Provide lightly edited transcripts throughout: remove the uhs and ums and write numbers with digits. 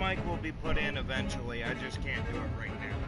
mic will be put in eventually. I just can't do it right now.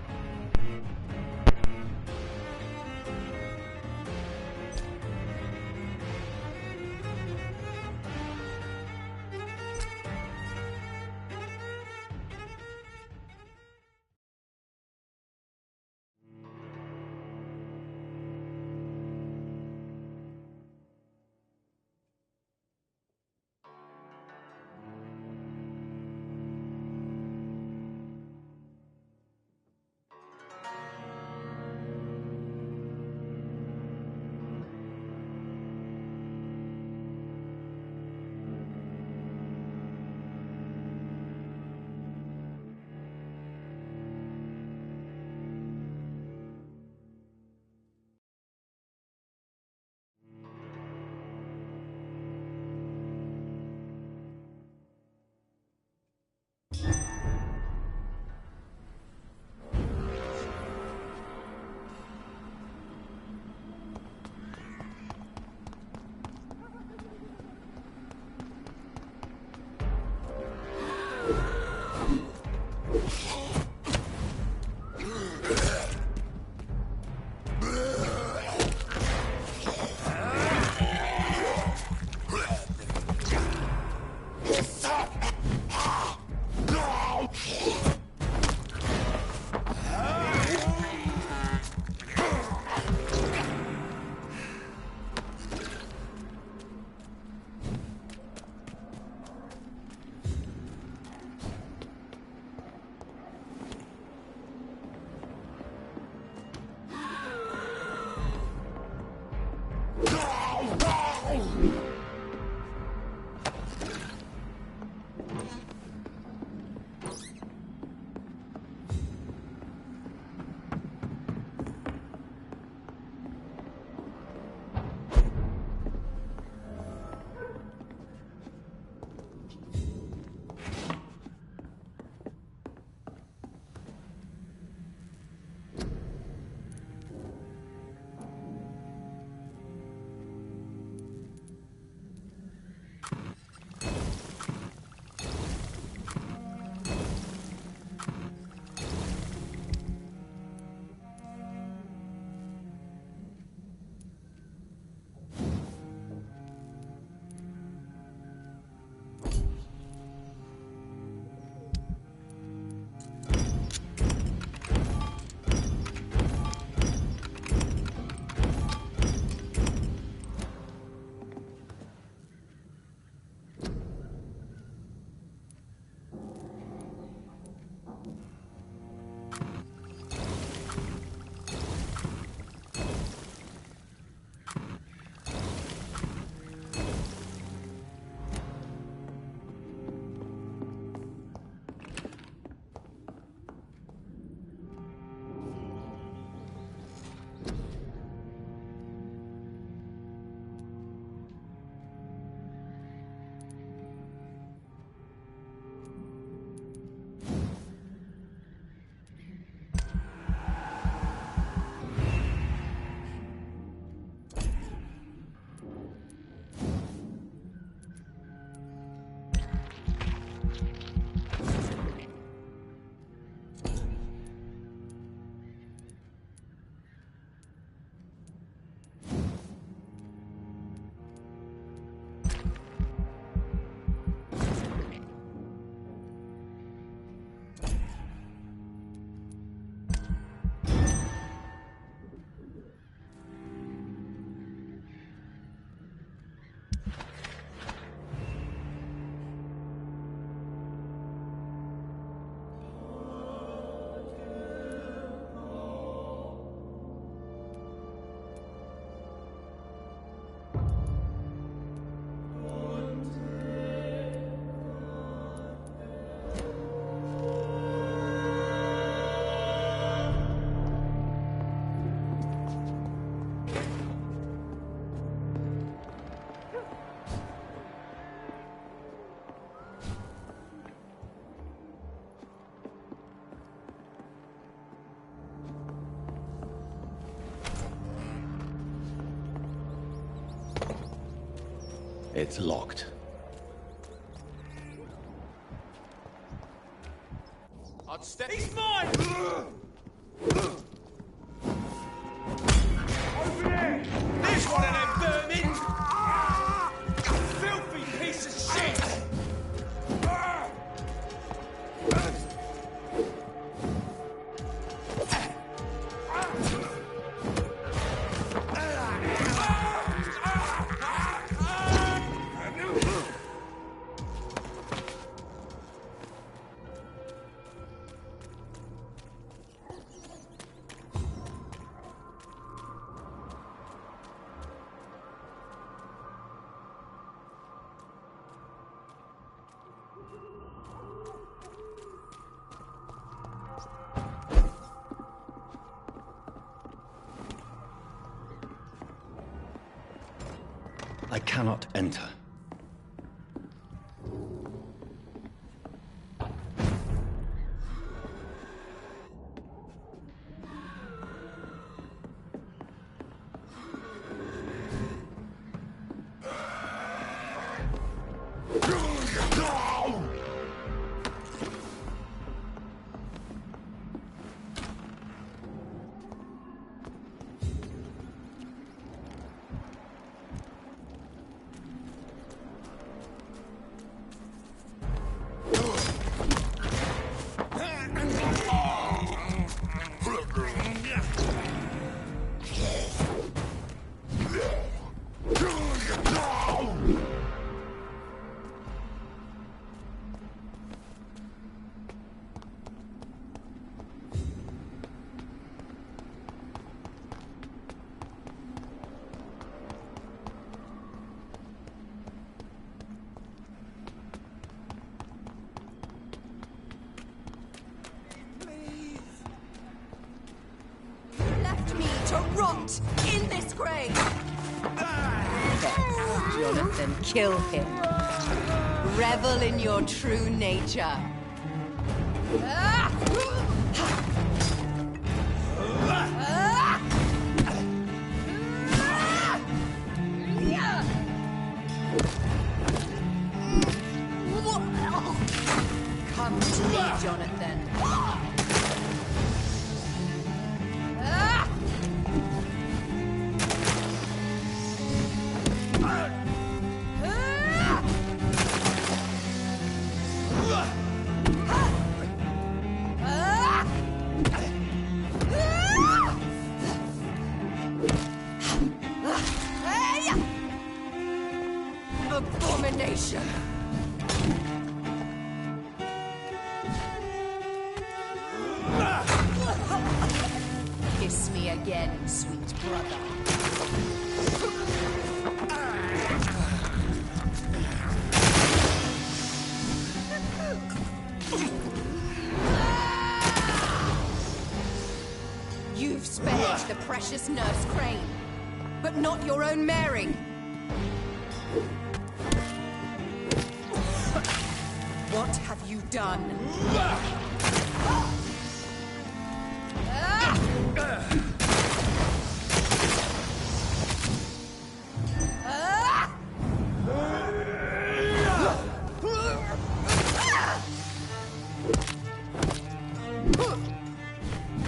It's locked. monster! He's mine! Over there! There's one of them vermin! Filthy piece of shit! I cannot enter. Rot in this grave! Yes, Jonathan, kill him. Revel in your true nature. Come to me, Jonathan. Abomination! Kiss me again, sweet brother. You've spared the precious Nurse Crane, but not your own Mary. What have you done?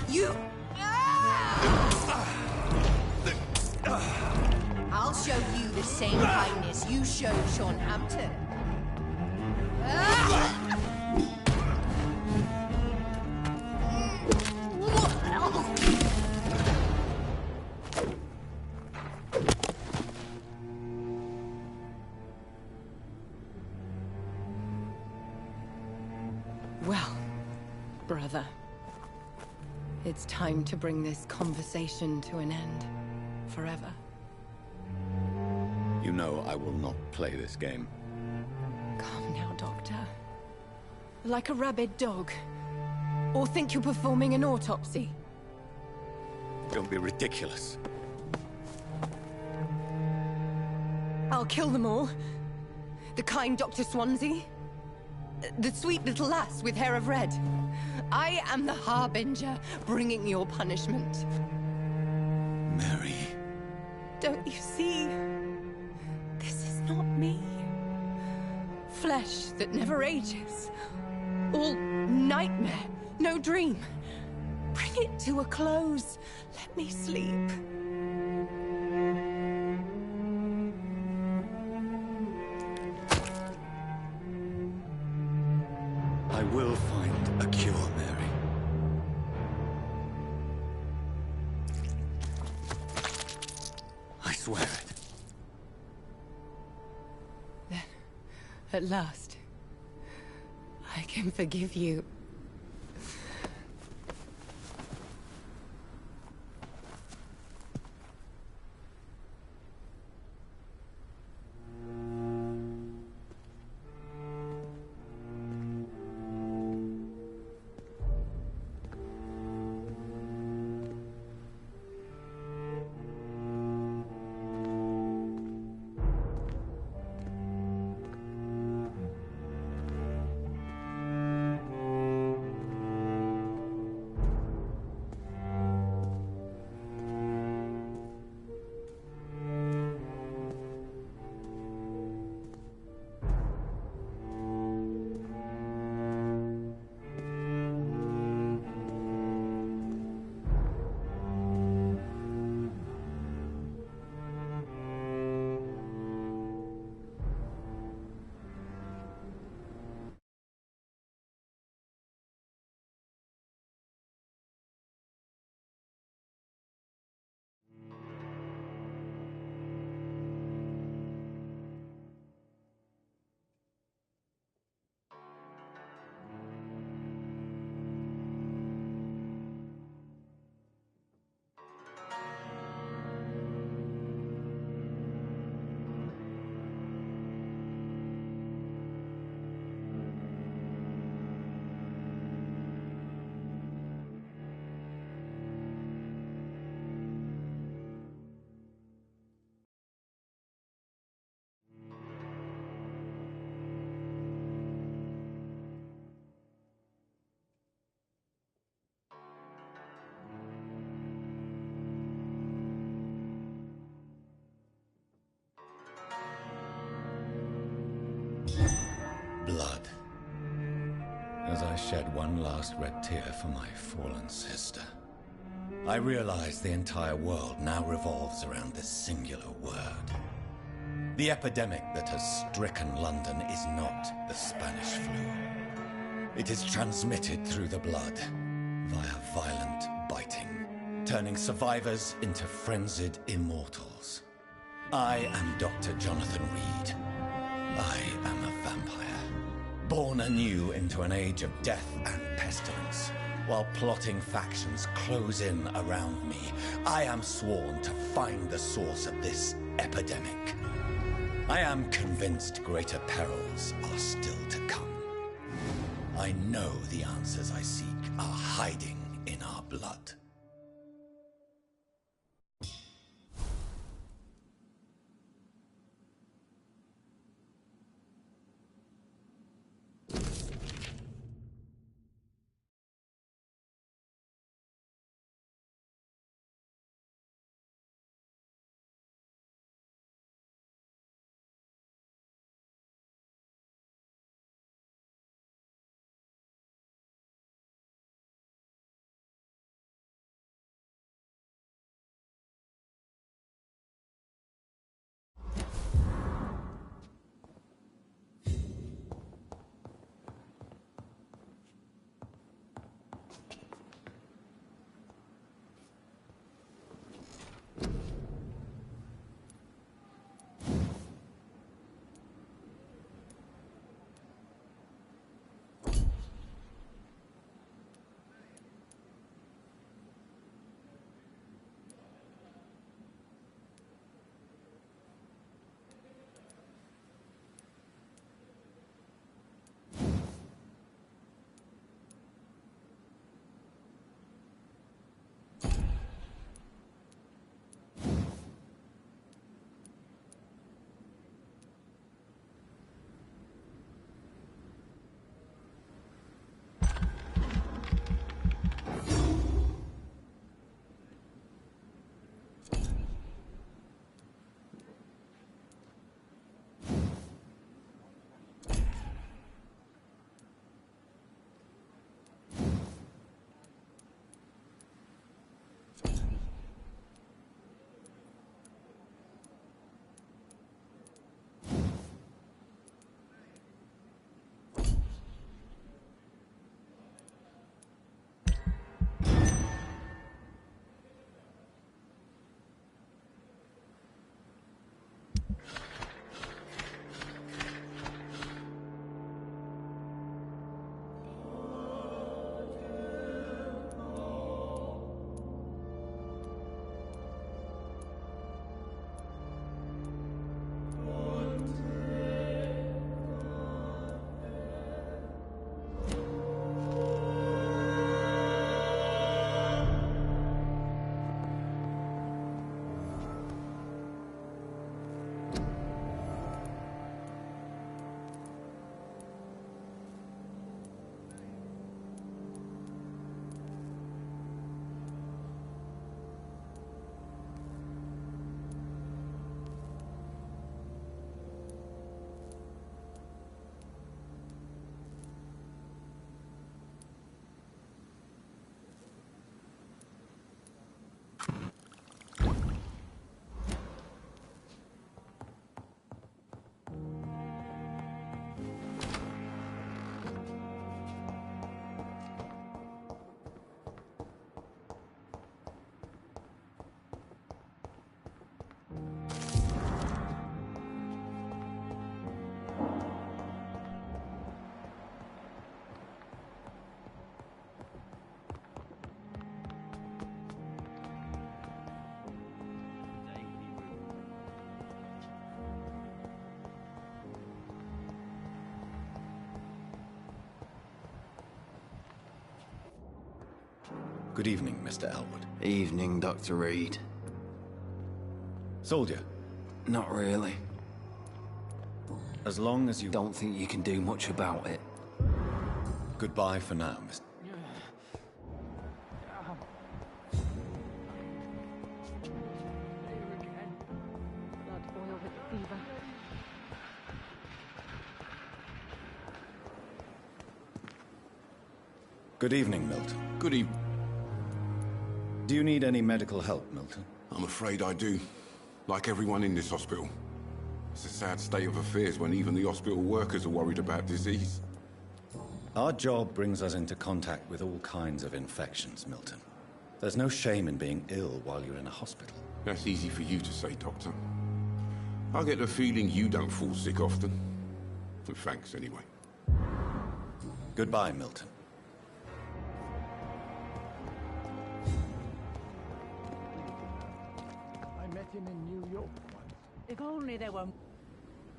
You! I'll show you the same kindness you showed Sean Hampton. Well, brother, it's time to bring this conversation to an end. Forever. You know I will not play this game. Calm now, Doctor. Like a rabid dog. Or think you're performing an autopsy. Don't be ridiculous. I'll kill them all. The kind Dr. Swansea. The sweet little lass with hair of red. I am the Harbinger, bringing your punishment. Mary. Don't you see? This is not me. Flesh that never ages. All nightmare, No dream. Bring it to a close. Let me sleep. I will find a cure, Mary. I swear it. Then, at last, I can forgive you. Blood. As I shed one last red tear for my fallen sister, I realize the entire world now revolves around this singular word. The epidemic that has stricken London is not the Spanish flu. It is transmitted through the blood, via violent biting, turning survivors into frenzied immortals. I am Dr. Jonathan Reed. I am a vampire, born anew into an age of death and pestilence. While plotting factions close in around me, I am sworn to find the source of this epidemic. I am convinced greater perils are still to come. I know the answers I seek are hiding in our blood. Good evening, Mr. Elwood. Evening, Dr. Reed. Soldier, Not really. as long as you... Don't think you can do much about it. Goodbye for now, Mr. Good evening, Milton. Good evening. Do you need any medical help, Milton? I'm afraid I do. Like everyone in this hospital. It's a sad state of affairs when even the hospital workers are worried about disease. Our job brings us into contact with all kinds of infections, Milton. There's no shame in being ill while you're in a hospital. That's easy for you to say, Doctor. I get the feeling you don't fall sick often. But thanks, anyway. Goodbye, Milton. I met him in New York once. If only there were...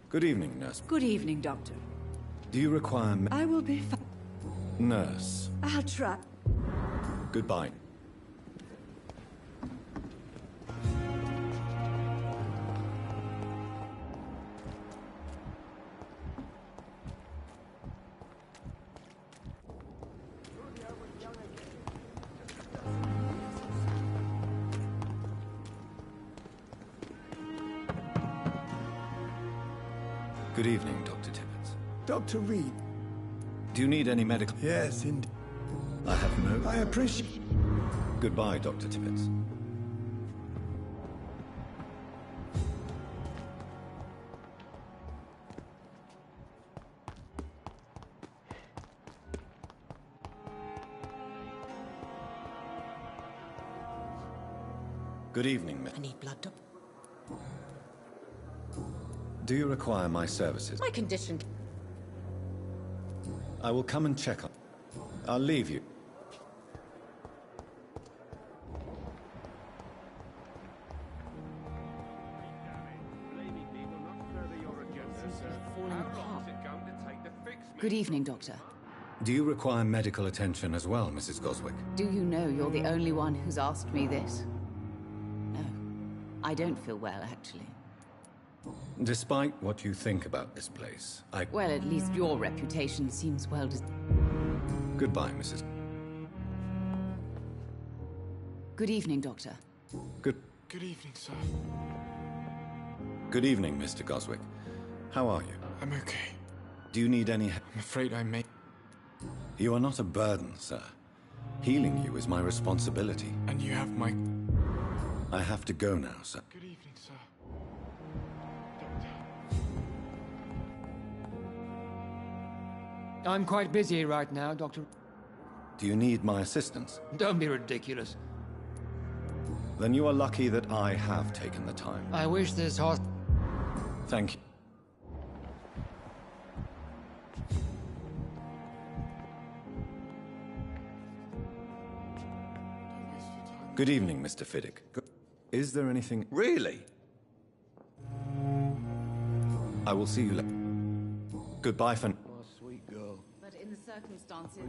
Good evening, nurse. Good evening, Doctor. Do you require I will be fine. Nurse. I'll try. Goodbye. Good evening, Dr. Tibbets. Dr. Reed. Do you need any medical... Yes, indeed. I have no... I appreciate... Goodbye, Dr. Tibbets. Good evening, Miss. I need blood, Doctor. Do you require my services? My condition... I will come and check on... I'll leave you. Good evening, Doctor. Do you require medical attention as well, Mrs. Goswick? Do you know you're the only one who's asked me this? No. I don't feel well, actually. Despite what you think about this place, Well, at least your reputation seems well... Goodbye, Mrs. Good evening, Doctor. Good evening, sir. Good evening, Mr. Goswick. How are you? I'm okay. Do you need any... I'm afraid I may... You are not a burden, sir. Healing you is my responsibility. And you have my... I have to go now, sir. Good evening, sir. I'm quite busy right now, Doctor. Do you need my assistance? Don't be ridiculous. Then you are lucky that I have taken the time. I wish this horse... Thank you. Good evening, Mr. Fiddick. Is there anything... Really? I will see you later. Goodbye for... Oh, sweet girl. But in the circumstances...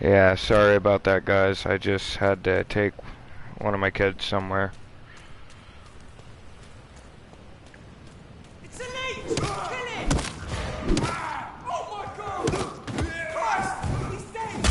Yeah, sorry about that, guys. I just had to take one of my kids somewhere. It's elite! Kill it! Oh my god! Christ! He's dead!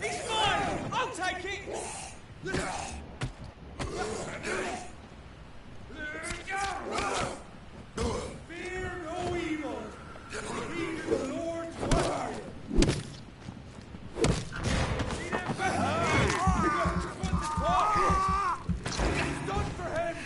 He's mine! I'll take it! Fear no evil! He is the Lord's warrior! See that bastard? What the talk? He's done for him!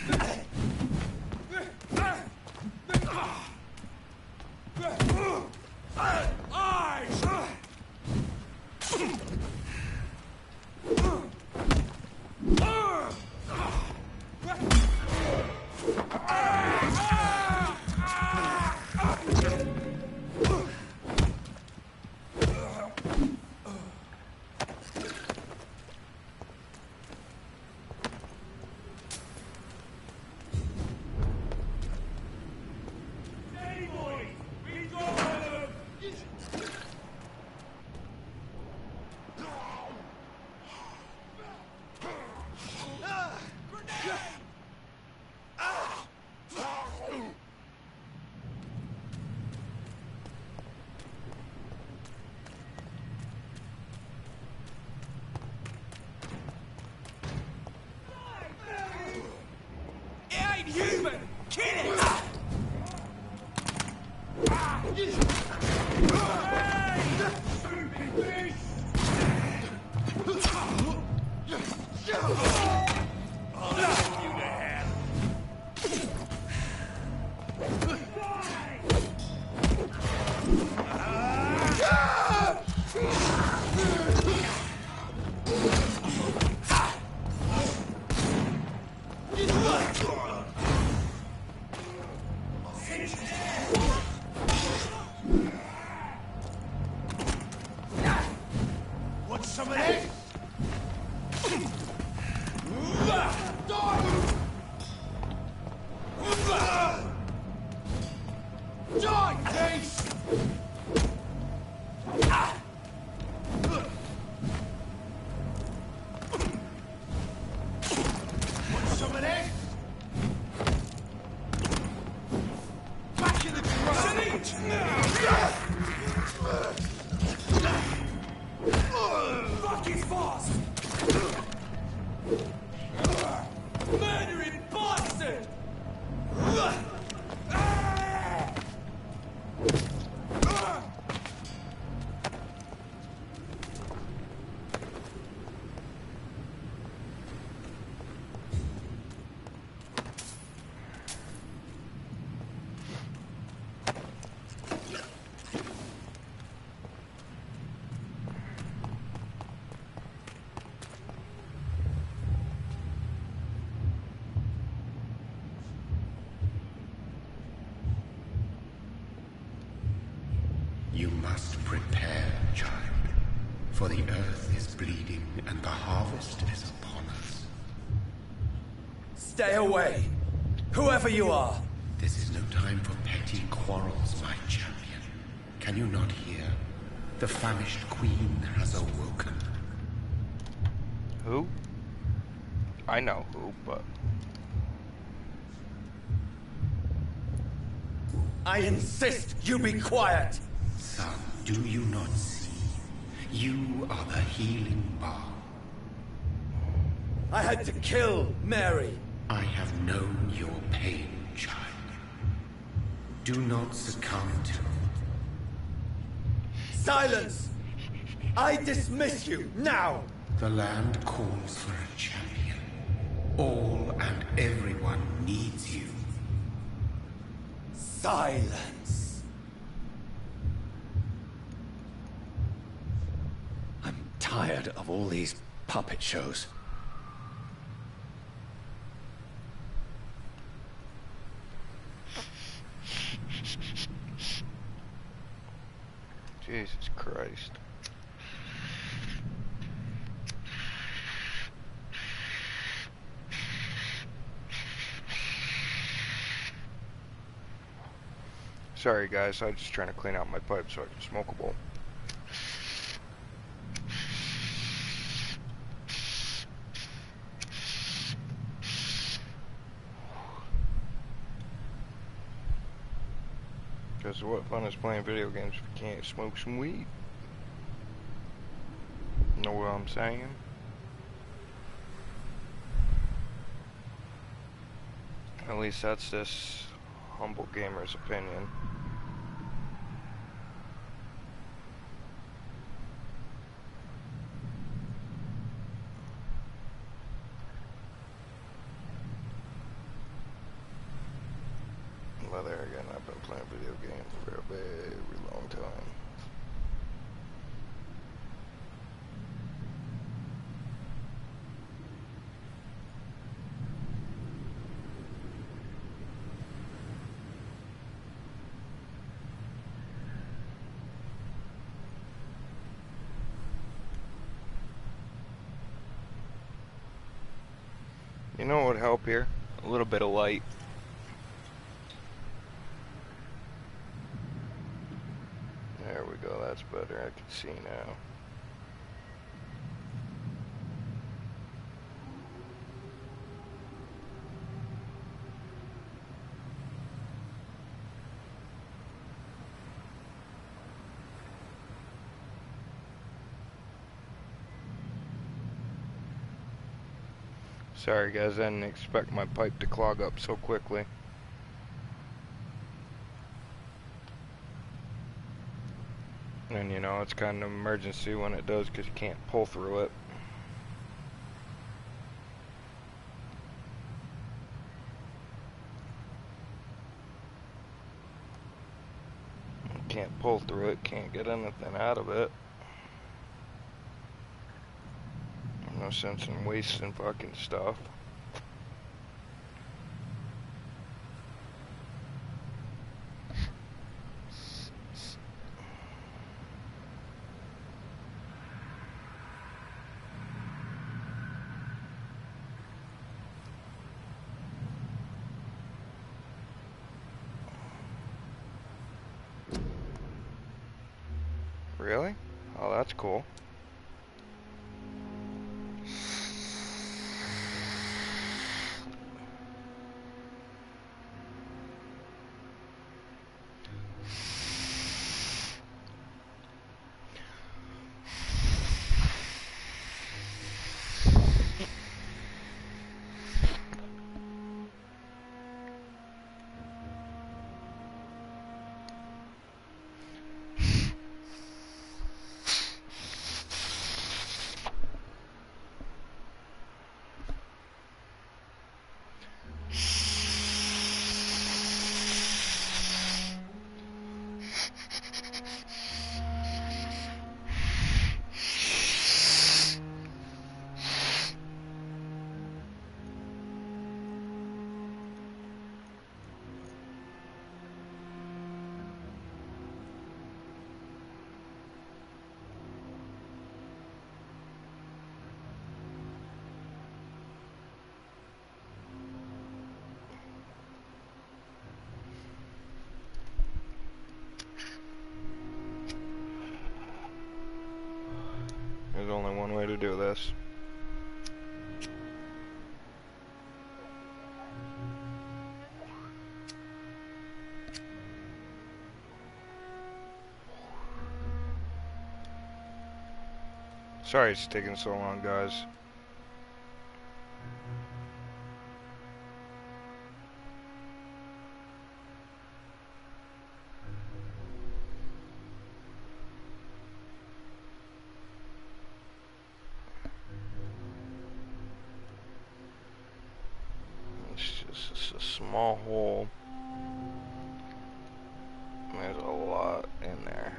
Human! Kill it! Some of this? Die, Case! Want some of this? Back in the garage! Fucking fast! Murdering bastard! You must prepare, child, for the earth is bleeding and the harvest is upon us. Stay away, whoever you are. This is no time for petty quarrels, my champion. Can you not hear? The famished queen has awoken. Who? I know who, but... I insist you be quiet! Son, do you not see? You are the healing balm. I had to kill Mary. I have known your pain, child. Do not succumb to it. Silence! I dismiss you, now! The land calls for a champion. All and everyone needs you. Silence! I'm tired of all these puppet shows. Jesus Christ. Sorry guys, I'm just trying to clean out my pipe so I can smoke a bowl. Because what fun is playing video games if you can't smoke some weed? Know what I'm saying? At least that's this humble gamer's opinion. Well, there again, I've been playing video games for a very long time. You know what would help here? A little bit of light. There we go, that's better. I can see now. Sorry guys, I didn't expect my pipe to clog up so quickly. And you know, it's kind of an emergency when it does because you can't pull through it. You can't pull through it, can't get anything out of it. No sense in wasting fucking stuff. Really? Oh, that's cool. There's only one way to do this. Sorry it's taking so long, guys. small hole. There's a lot in there.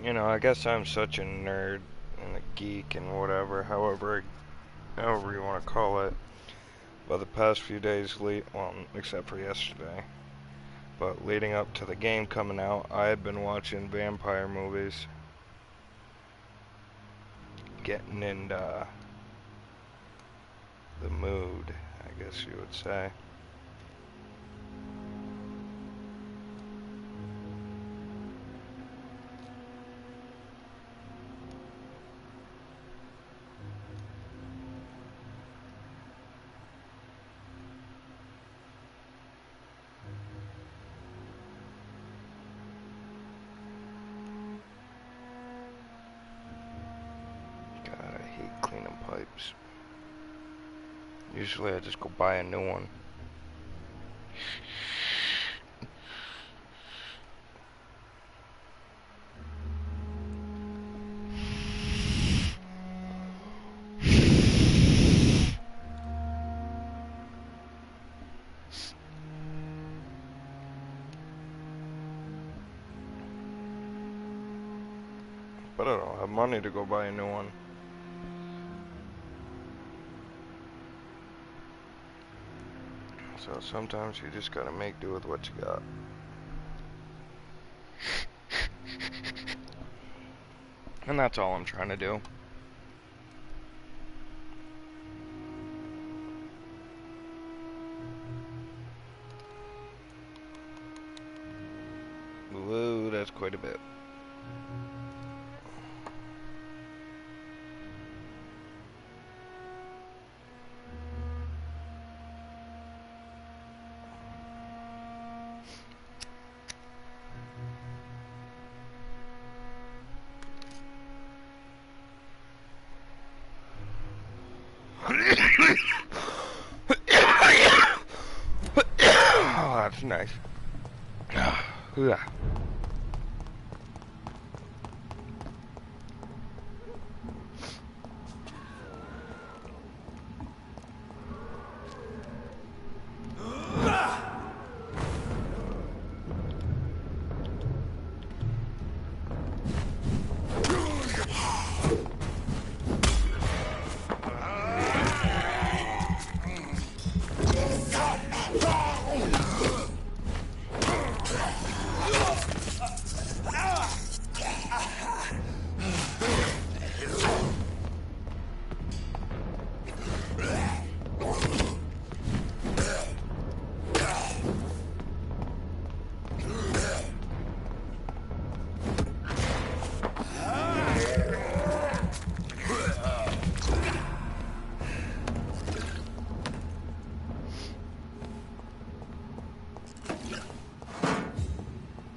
You know, I guess I'm such a nerd and a geek and whatever, however you want to call it. But the past few days, well, except for yesterday, but leading up to the game coming out, I had been watching vampire movies, getting into the mood, I guess you would say. Cleaning pipes. Usually I just go buy a new one. But I don't have money to go buy a new one. So sometimes you just gotta make do with what you got. And that's all I'm trying to do. Whoa, that's quite a bit. Oh, that's nice. Yeah.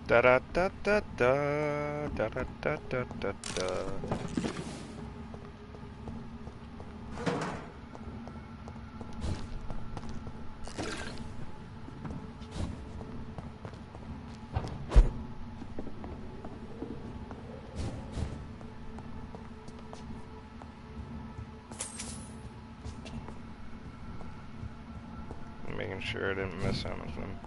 Da da da da da da da da da da da. Making sure I didn't miss anything.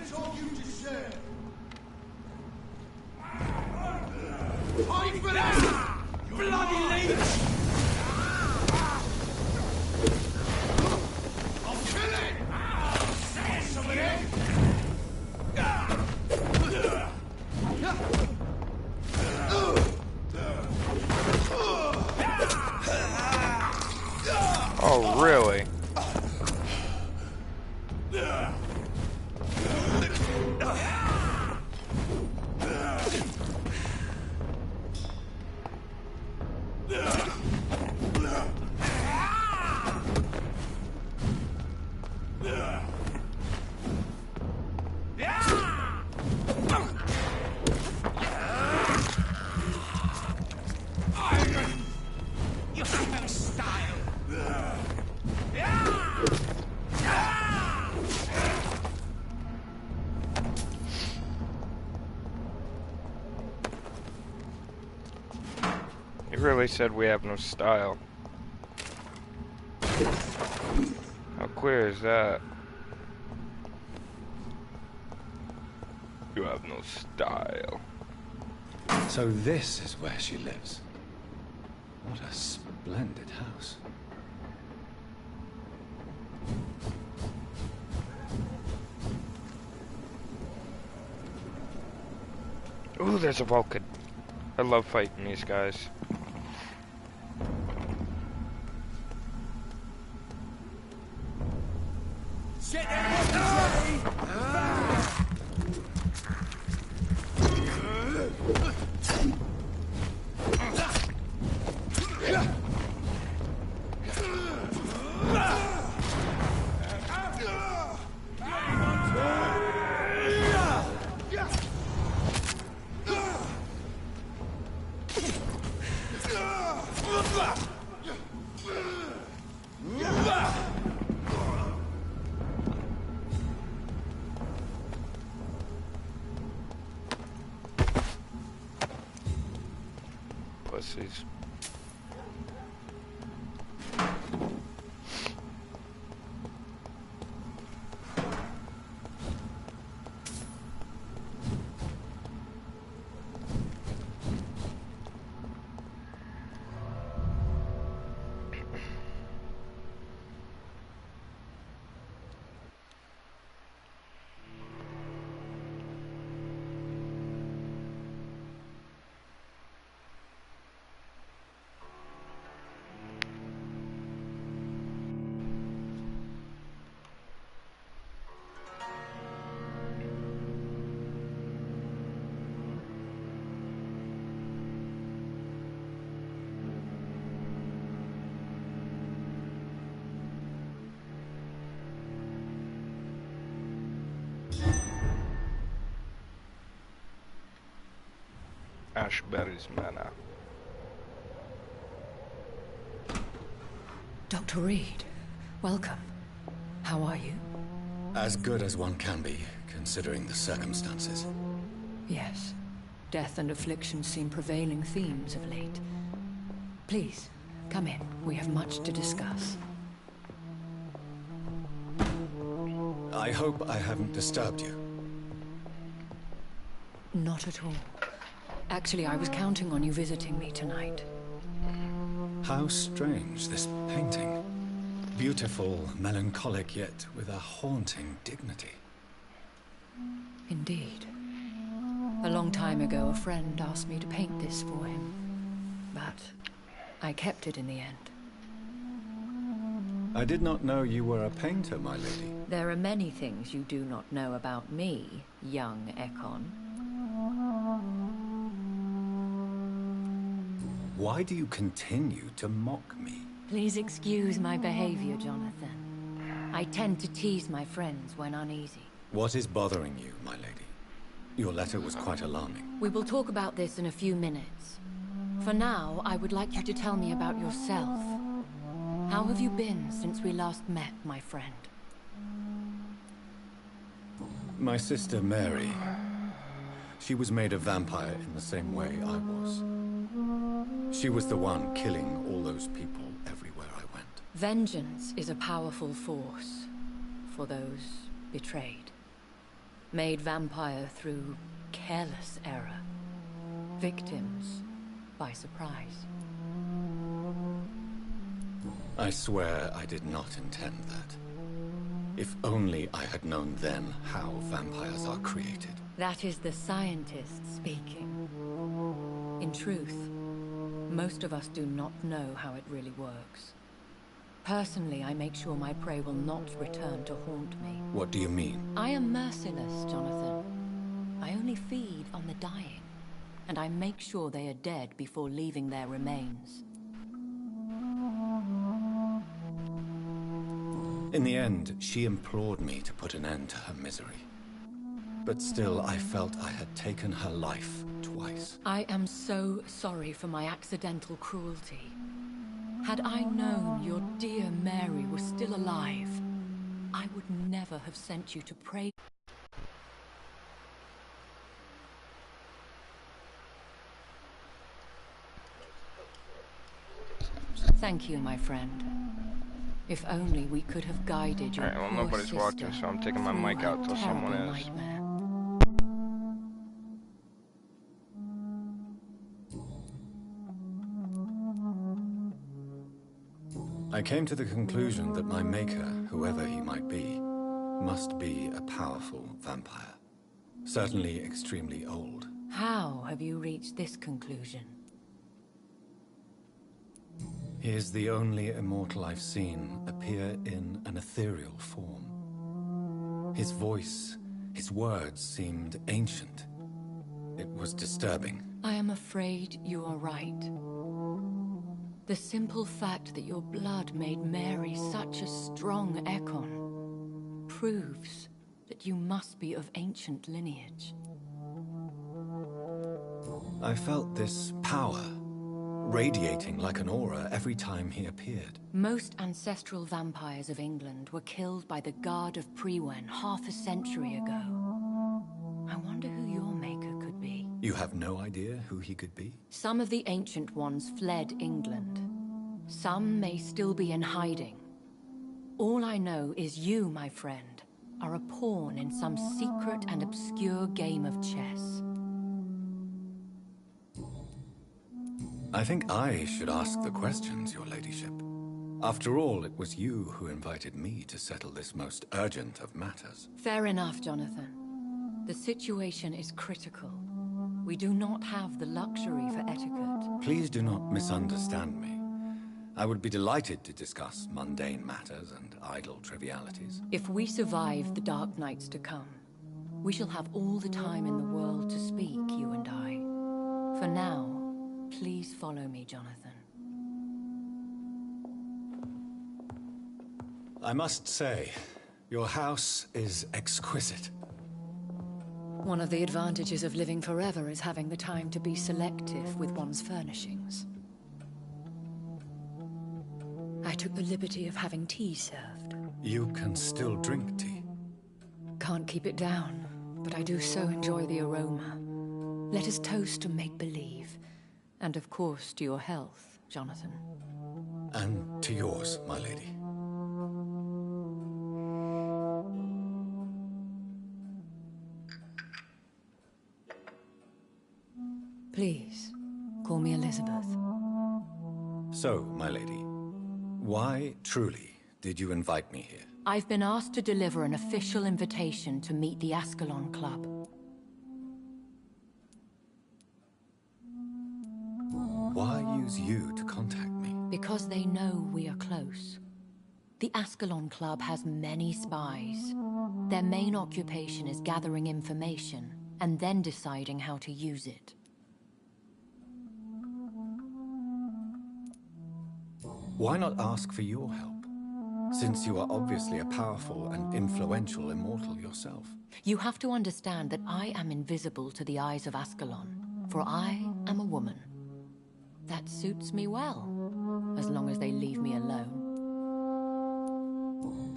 That's all you deserve. Fight for that! Bloody leech! I'll kill it! Say some of it! Oh, really? You have no style! You really said we have no style. How clear is that? You have no style. So this is where she lives. What a splendid house. Ooh, there's a Vulcan. I love fighting these guys. Set everyone Pussies. Ashbury's Manor. Dr. Reed, welcome. How are you? As good as one can be, considering the circumstances. Yes. Death and affliction seem prevailing themes of late. Please, come in. We have much to discuss. I hope I haven't disturbed you. Not at all. Actually, I was counting on you visiting me tonight. How strange, this painting. Beautiful, melancholic, yet with a haunting dignity. Indeed. A long time ago, a friend asked me to paint this for him. But I kept it in the end. I did not know you were a painter, my lady. There are many things you do not know about me, young Ekon. Why do you continue to mock me? Please excuse my behavior, Jonathan. I tend to tease my friends when uneasy. What is bothering you, my lady? Your letter was quite alarming. We will talk about this in a few minutes. For now, I would like you to tell me about yourself. How have you been since we last met, my friend? My sister Mary. She was made a vampire in the same way I was. She was the one killing all those people everywhere I went. Vengeance is a powerful force for those betrayed. Made vampire through careless error. Victims by surprise. I swear I did not intend that. If only I had known then how vampires are created. That is the scientist speaking. In truth, most of us do not know how it really works. Personally, I make sure my prey will not return to haunt me. What do you mean? I am merciless, Jonathan. I only feed on the dying, and I make sure they are dead before leaving their remains. In the end, she implored me to put an end to her misery. But still, I felt I had taken her life twice. I am so sorry for my accidental cruelty. Had I known your dear Mary was still alive, I would never have sent you to pray. Thank you, my friend. If only we could have guided your Alright, well, poor nobody's walked in, so I'm taking my mic out till someone is. nightmare. I came to the conclusion that my maker, whoever he might be, must be a powerful vampire. Certainly extremely old. How have you reached this conclusion? He is the only immortal I've seen appear in an ethereal form. His voice, his words seemed ancient. It was disturbing. I am afraid you are right. The simple fact that your blood made Mary such a strong Ekon proves that you must be of ancient lineage. I felt this power radiating like an aura every time he appeared. Most ancestral vampires of England were killed by the Guard of Priwen half a century ago. I wonder who your maker could be. You have no idea who he could be? Some of the ancient ones fled England. Some may still be in hiding. All I know is you, my friend, are a pawn in some secret and obscure game of chess. I think I should ask the questions, your ladyship. After all, it was you who invited me to settle this most urgent of matters. Fair enough, Jonathan. The situation is critical. We do not have the luxury for etiquette. Please do not misunderstand me. I would be delighted to discuss mundane matters and idle trivialities. If we survive the dark nights to come, we shall have all the time in the world to speak, you and I. For now, please follow me, Jonathan. I must say, your house is exquisite. One of the advantages of living forever is having the time to be selective with one's furnishings. I took the liberty of having tea served. You can still drink tea? Can't keep it down, but I do so enjoy the aroma. Let us toast to make-believe. And of course, to your health, Jonathan. And to yours, my lady. Please, call me Elizabeth. So, my lady, why, truly, did you invite me here? I've been asked to deliver an official invitation to meet the Ascalon Club. Why use you to contact me? Because they know we are close. The Ascalon Club has many spies. Their main occupation is gathering information and then deciding how to use it. Why not ask for your help? Since you are obviously a powerful and influential immortal yourself. You have to understand that I am invisible to the eyes of Ascalon, for I am a woman. That suits me well, as long as they leave me alone.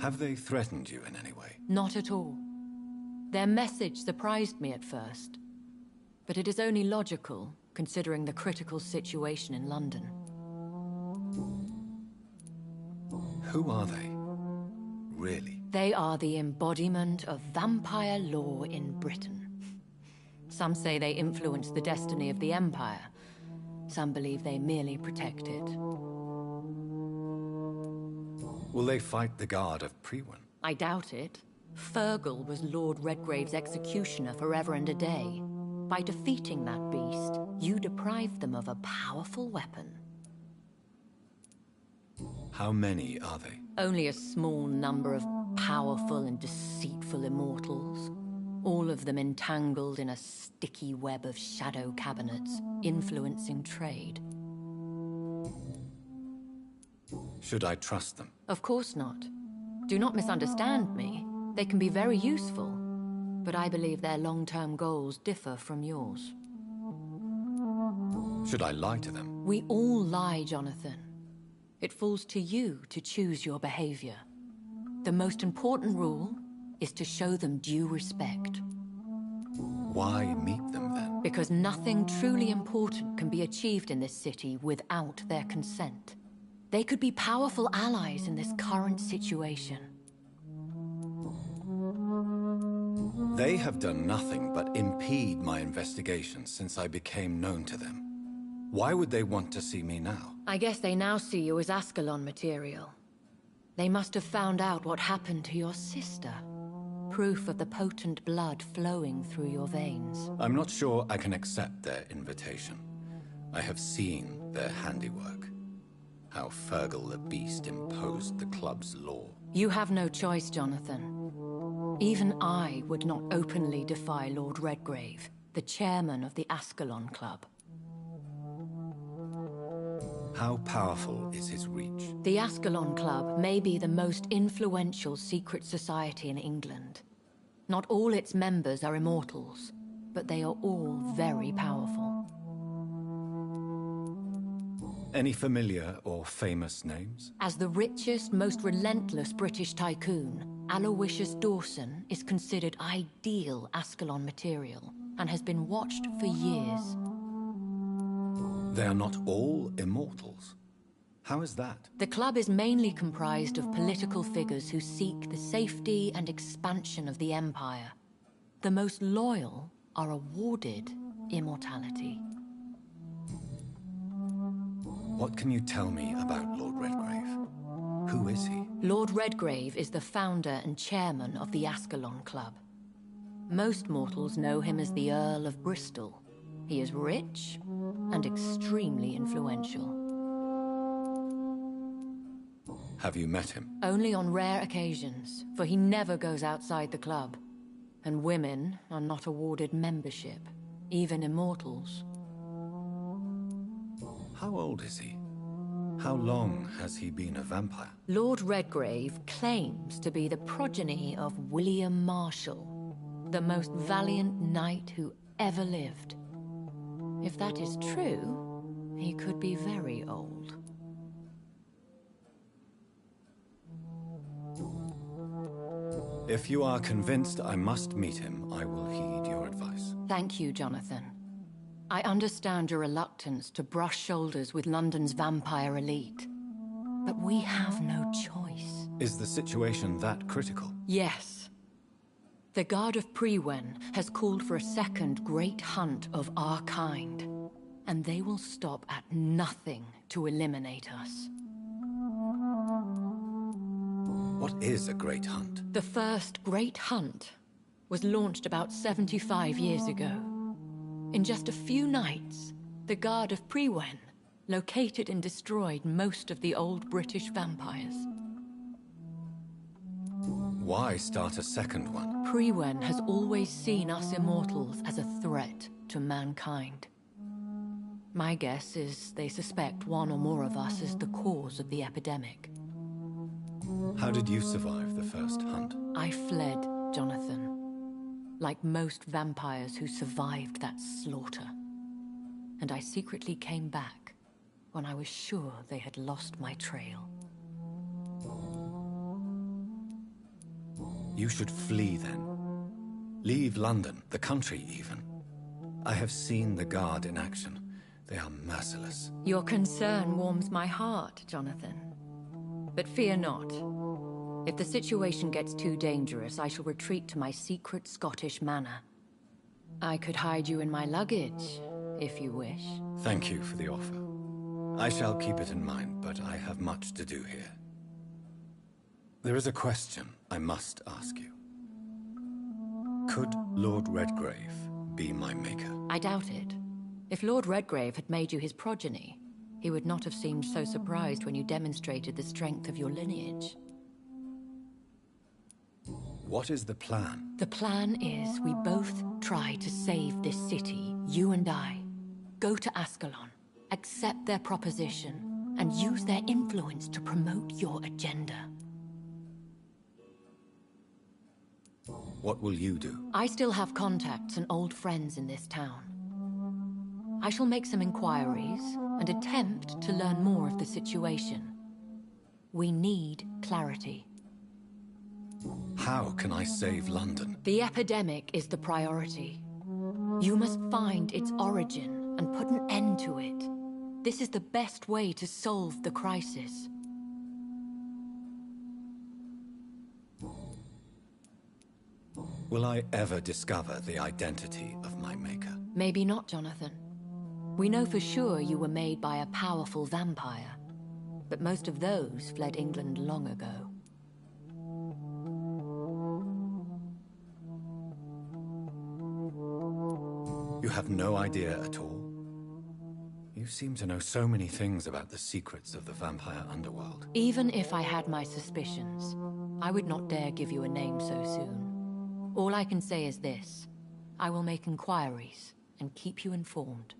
Have they threatened you in any way? Not at all. Their message surprised me at first, but it is only logical, considering the critical situation in London. Who are they? Really? They are the embodiment of vampire law in Britain. Some say they influence the destiny of the Empire. Some believe they merely protect it. Will they fight the Guard of Priwen? I doubt it. Fergal was Lord Redgrave's executioner forever and a day. By defeating that beast, you deprived them of a powerful weapon. How many are they? Only a small number of powerful and deceitful immortals. All of them entangled in a sticky web of shadow cabinets, influencing trade. Should I trust them? Of course not. Do not misunderstand me. They can be very useful, but I believe their long-term goals differ from yours. Should I lie to them? We all lie, Jonathan. It falls to you to choose your behavior. The most important rule is to show them due respect. Why meet them then? Because nothing truly important can be achieved in this city without their consent. They could be powerful allies in this current situation. They have done nothing but impede my investigation since I became known to them. Why would they want to see me now? I guess they now see you as Ascalon material. They must have found out what happened to your sister. Proof of the potent blood flowing through your veins. I'm not sure I can accept their invitation. I have seen their handiwork. How Fergal the Beast imposed the club's law. You have no choice, Jonathan. Even I would not openly defy Lord Redgrave, the chairman of the Ascalon Club. How powerful is his reach? The Ascalon Club may be the most influential secret society in England. Not all its members are immortals, but they are all very powerful. Any familiar or famous names? As the richest, most relentless British tycoon, Aloysius Dawson is considered ideal Ascalon material and has been watched for years. They are not all immortals. How is that? The club is mainly comprised of political figures who seek the safety and expansion of the Empire. The most loyal are awarded immortality. What can you tell me about Lord Redgrave? Who is he? Lord Redgrave is the founder and chairman of the Ascalon Club. Most mortals know him as the Earl of Bristol. He is rich and extremely influential. Have you met him? Only on rare occasions, for he never goes outside the club. And women are not awarded membership, even immortals. How old is he? How long has he been a vampire? Lord Redgrave claims to be the progeny of William Marshall, the most valiant knight who ever lived. If that is true, he could be very old. If you are convinced I must meet him, I will heed your advice. Thank you, Jonathan. I understand your reluctance to brush shoulders with London's vampire elite. But we have no choice. Is the situation that critical? Yes. The Guard of Priwen has called for a second great hunt of our kind. And they will stop at nothing to eliminate us. What is a great hunt? The first great hunt was launched about 75 years ago. In just a few nights, the Guard of Priwen located and destroyed most of the old British vampires. Why start a second one? Priwen has always seen us immortals as a threat to mankind. My guess is they suspect one or more of us as the cause of the epidemic. How did you survive the first hunt? I fled, Jonathan. Like most vampires who survived that slaughter. And I secretly came back when I was sure they had lost my trail. You should flee then. Leave London, the country even. I have seen the Guard in action. They are merciless. Your concern warms my heart, Jonathan. But fear not. If the situation gets too dangerous, I shall retreat to my secret Scottish manor. I could hide you in my luggage, if you wish. Thank you for the offer. I shall keep it in mind, but I have much to do here. There is a question I must ask you. Could Lord Redgrave be my maker? I doubt it. If Lord Redgrave had made you his progeny, he would not have seemed so surprised when you demonstrated the strength of your lineage. What is the plan? The plan is we both try to save this city, you and I. Go to Ascalon, accept their proposition, and use their influence to promote your agenda. What will you do? I still have contacts and old friends in this town. I shall make some inquiries and attempt to learn more of the situation. We need clarity. How can I save London? The epidemic is the priority. You must find its origin and put an end to it. This is the best way to solve the crisis. Will I ever discover the identity of my maker? Maybe not, Jonathan. We know for sure you were made by a powerful vampire, but most of those fled England long ago. You have no idea at all? You seem to know so many things about the secrets of the vampire underworld. Even if I had my suspicions, I would not dare give you a name so soon. All I can say is this: I will make inquiries and keep you informed.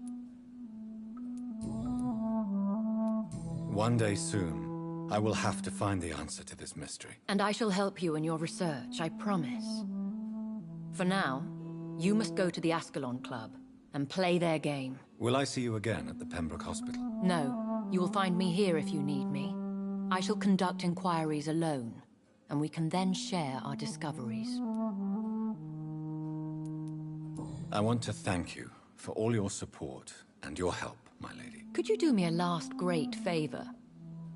One day soon, I will have to find the answer to this mystery. And I shall help you in your research, I promise. For now, you must go to the Ascalon Club and play their game. Will I see you again at the Pembroke Hospital? No, you will find me here if you need me. I shall conduct inquiries alone, and we can then share our discoveries. I want to thank you for all your support and your help, my lady. Could you do me a last great favor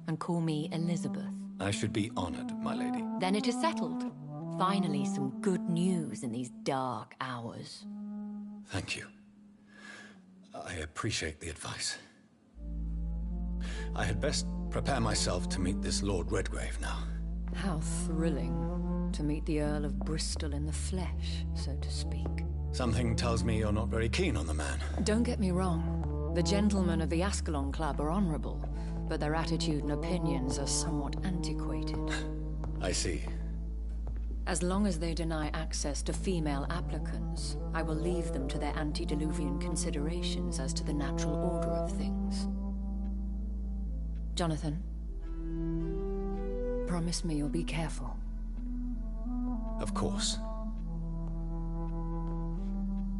and call me Elizabeth? I should be honored, my lady. Then it is settled. Finally, some good news in these dark hours. Thank you. I appreciate the advice. I had best prepare myself to meet this Lord Redgrave now. How thrilling to meet the Earl of Bristol in the flesh, so to speak. Something tells me you're not very keen on the man. Don't get me wrong. The gentlemen of the Ascalon Club are honorable, but their attitude and opinions are somewhat antiquated. I see. As long as they deny access to female applicants, I will leave them to their antediluvian considerations as to the natural order of things. Jonathan, promise me you'll be careful. Of course.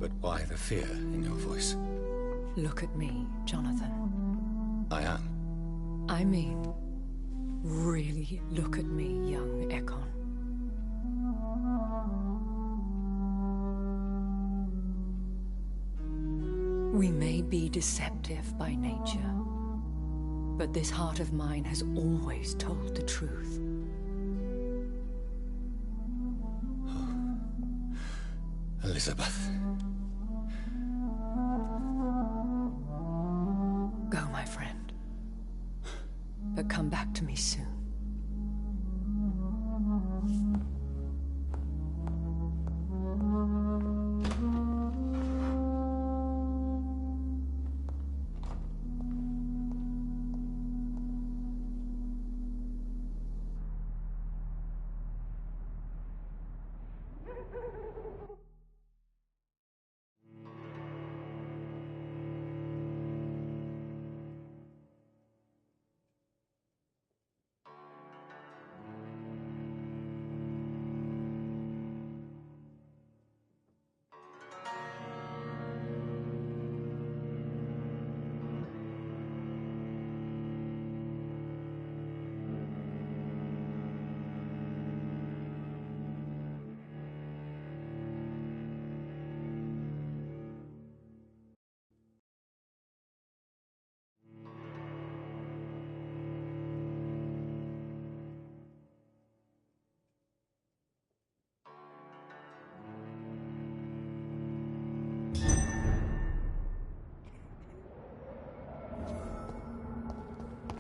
But why the fear in your voice? Look at me, Jonathan. I am. I mean, really look at me, young Ekon. We may be deceptive by nature, but this heart of mine has always told the truth. Elizabeth. Go, my friend. But come back to me soon.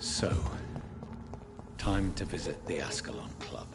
So, time to visit the Ascalon Club.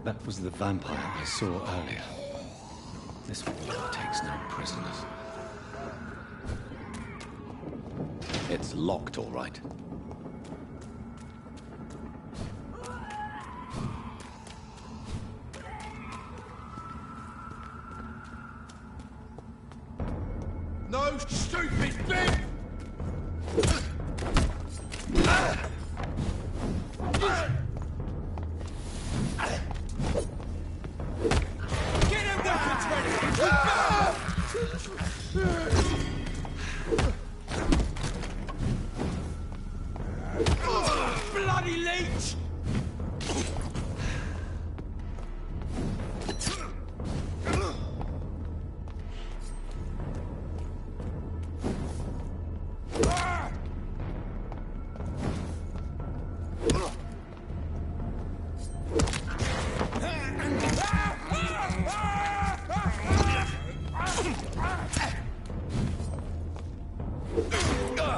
That was the vampire I saw earlier. This water takes no prisoners. It's locked, all right. No stupid thing! Bloody leech!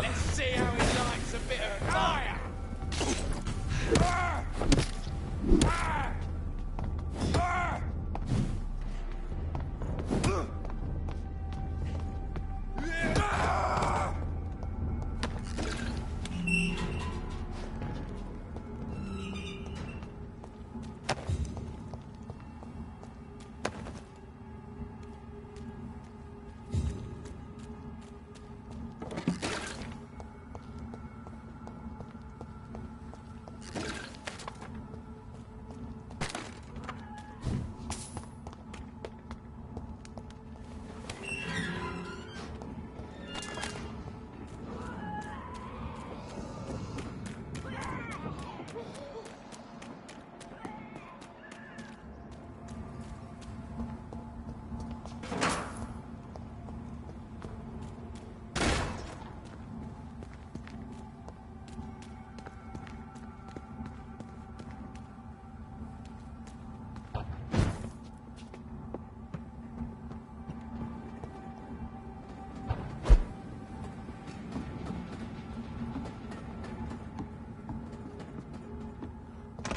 Let's see how he likes a bit of fire!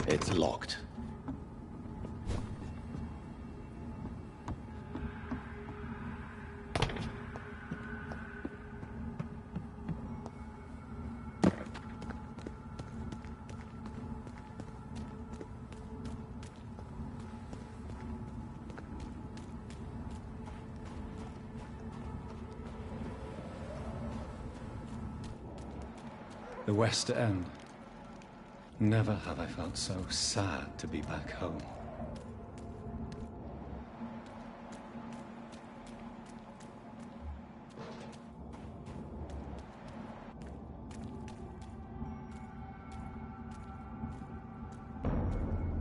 It's locked. The West End. Never have I felt so sad to be back home.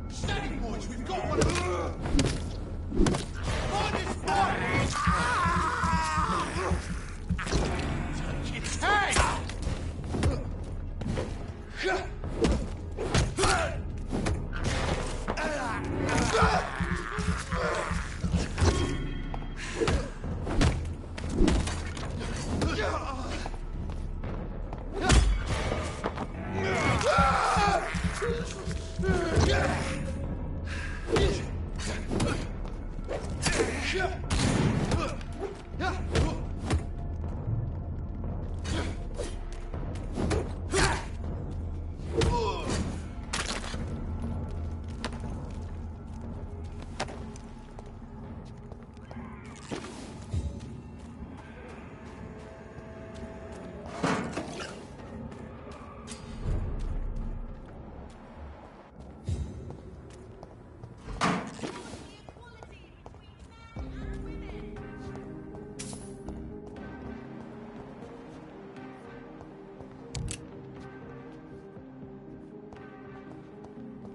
Steady, boys, we've got one. On his body! Touch its head!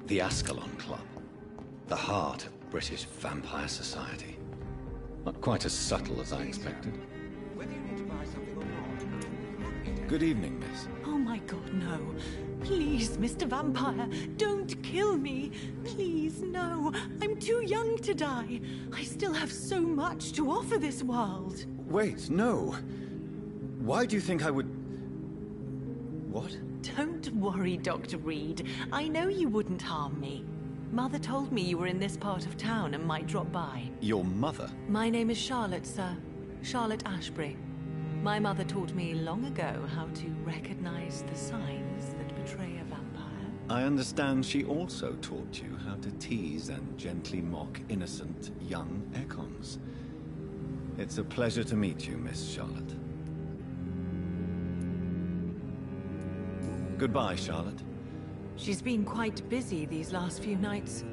The Ascalon Club. The heart of British vampire society. Not quite as subtle as I expected. Good evening, miss. Oh my god, no. Please, Mr. Vampire, don't kill me. Please, no. I'm too young to die. I still have so much to offer this world. Wait, no. Why do you think I would... What? Don't worry, Dr. Reed. I know you wouldn't harm me. Mother told me you were in this part of town and might drop by. Your mother? My name is Charlotte, sir. Charlotte Ashbury. My mother taught me long ago how to recognize the signs that betray a vampire. I understand she also taught you how to tease and gently mock innocent young Econs. It's a pleasure to meet you, Miss Charlotte. Goodbye, Charlotte. She's been quite busy these last few nights.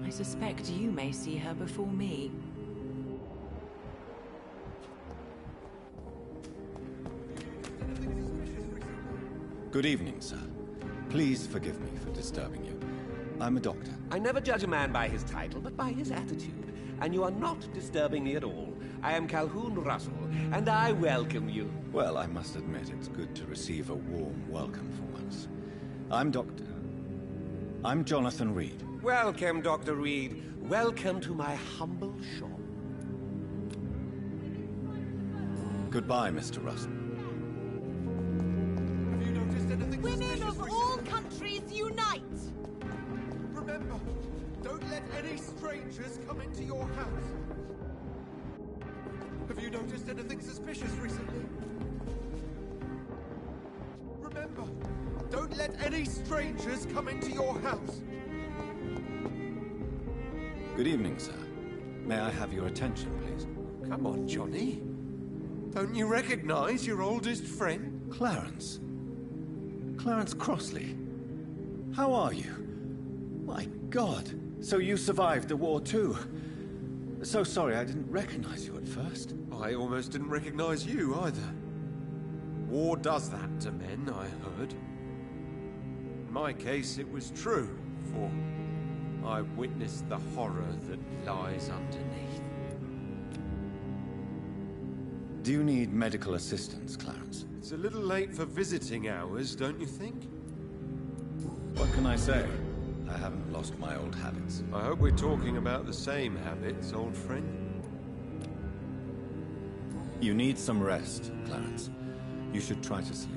I suspect you may see her before me. Good evening, sir. Please forgive me for disturbing you. I'm a doctor. I never judge a man by his title, but by his attitude. And you are not disturbing me at all. I am Calhoun Russell, and I welcome you. Well, I must admit it's good to receive a warm welcome for once. I'm Jonathan Reed. Welcome, Dr. Reed. Welcome to my humble shop. Goodbye, Mr. Russell. Have you noticed anything Women of all countries unite! Remember, don't let any strangers come into your house. Have you noticed anything suspicious recently? Remember, don't let any strangers come into your house. Good evening, sir. May I have your attention, please? Come on, Johnny. Don't you recognize your oldest friend? Clarence. Clarence Crossley. How are you? My God. So you survived the war too. So sorry I didn't recognize you at first. I almost didn't recognize you either. War does that to men, I heard. In my case, it was true, for I witnessed the horror that lies underneath. Do you need medical assistance, Clarence? It's a little late for visiting hours, don't you think? What can I say? I haven't lost my old habits. I hope we're talking about the same habits, old friend. You need some rest, Clarence. You should try to sleep.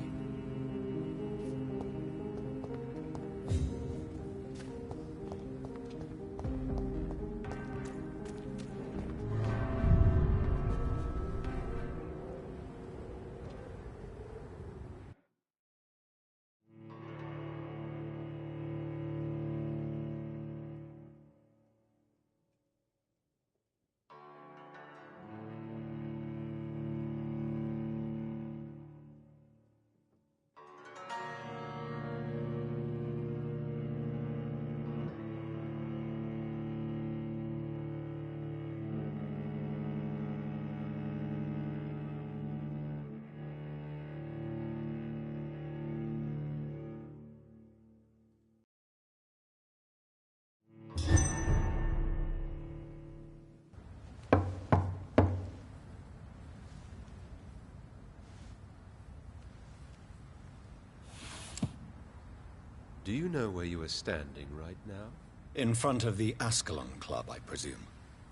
do you know where you are standing right now? In front of the Ascalon Club, I presume.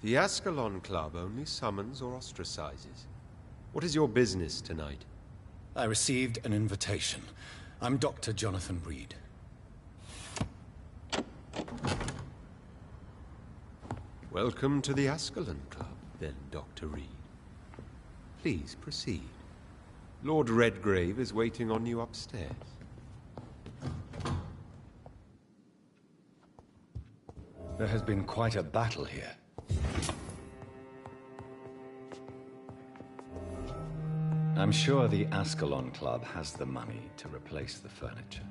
The Ascalon Club only summons or ostracizes. What is your business tonight? I received an invitation. I'm Dr. Jonathan Reed. Welcome to the Ascalon Club, then, Dr. Reed. Please proceed. Lord Redgrave is waiting on you upstairs. There has been quite a battle here. I'm sure the Ascalon Club has the money to replace the furniture.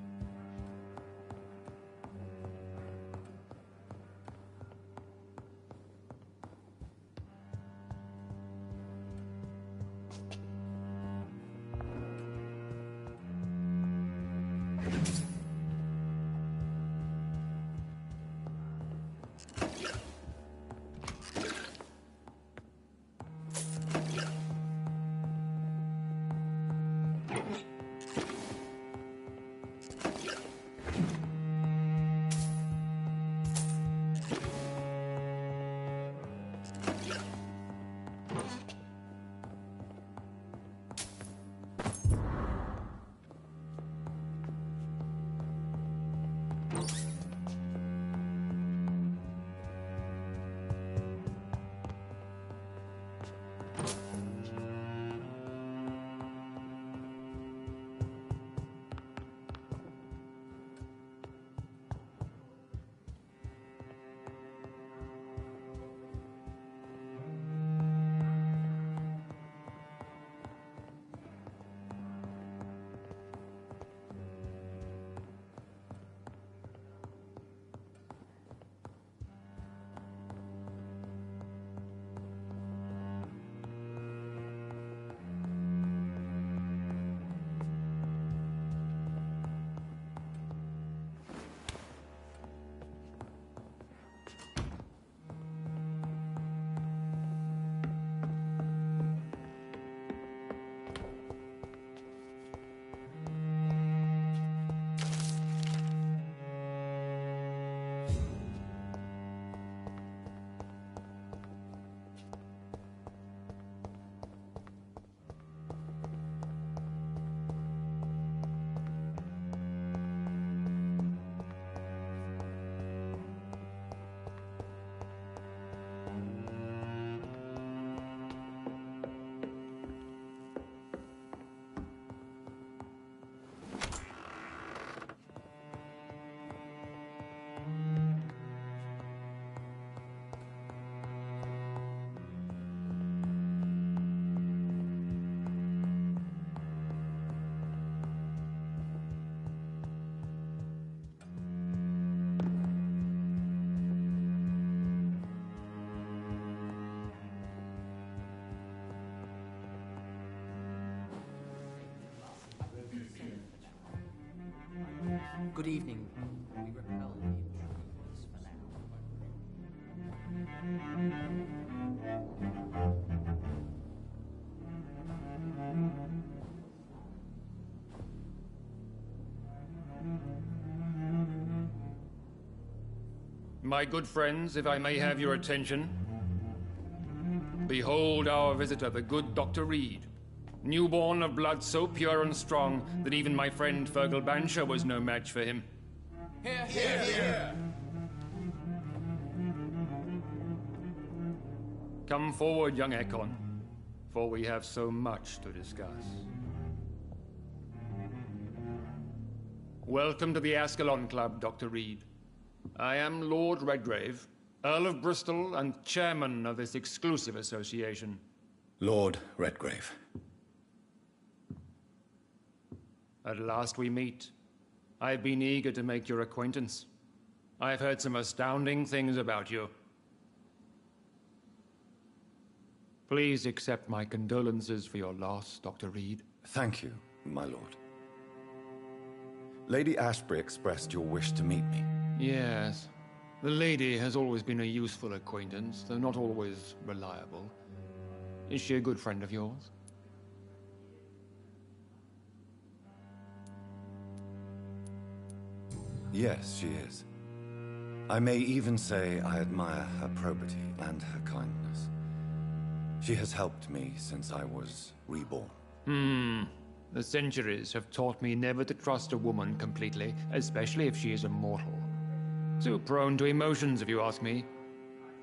Good evening. We repel the intruders for now. My good friends, if I may have your attention. Behold our visitor, the good Dr. Reed. Newborn of blood so pure and strong that even my friend Fergal Bansher was no match for him. Hear, hear, hear! Come forward, young Ekon, for we have so much to discuss. Welcome to the Ascalon Club, Dr. Reed. I am Lord Redgrave, Earl of Bristol and chairman of this exclusive association. Lord Redgrave. At last we meet. I've been eager to make your acquaintance. I've heard some astounding things about you. Please accept my condolences for your loss, Dr. Reed. Thank you, my lord. Lady Ashbury expressed your wish to meet me. Yes. The lady has always been a useful acquaintance, though not always reliable. Is she a good friend of yours? Yes, she is. I may even say I admire her probity and her kindness. She has helped me since I was reborn. The centuries have taught me never to trust a woman completely, especially if she is a mortal. Too prone to emotions, if you ask me.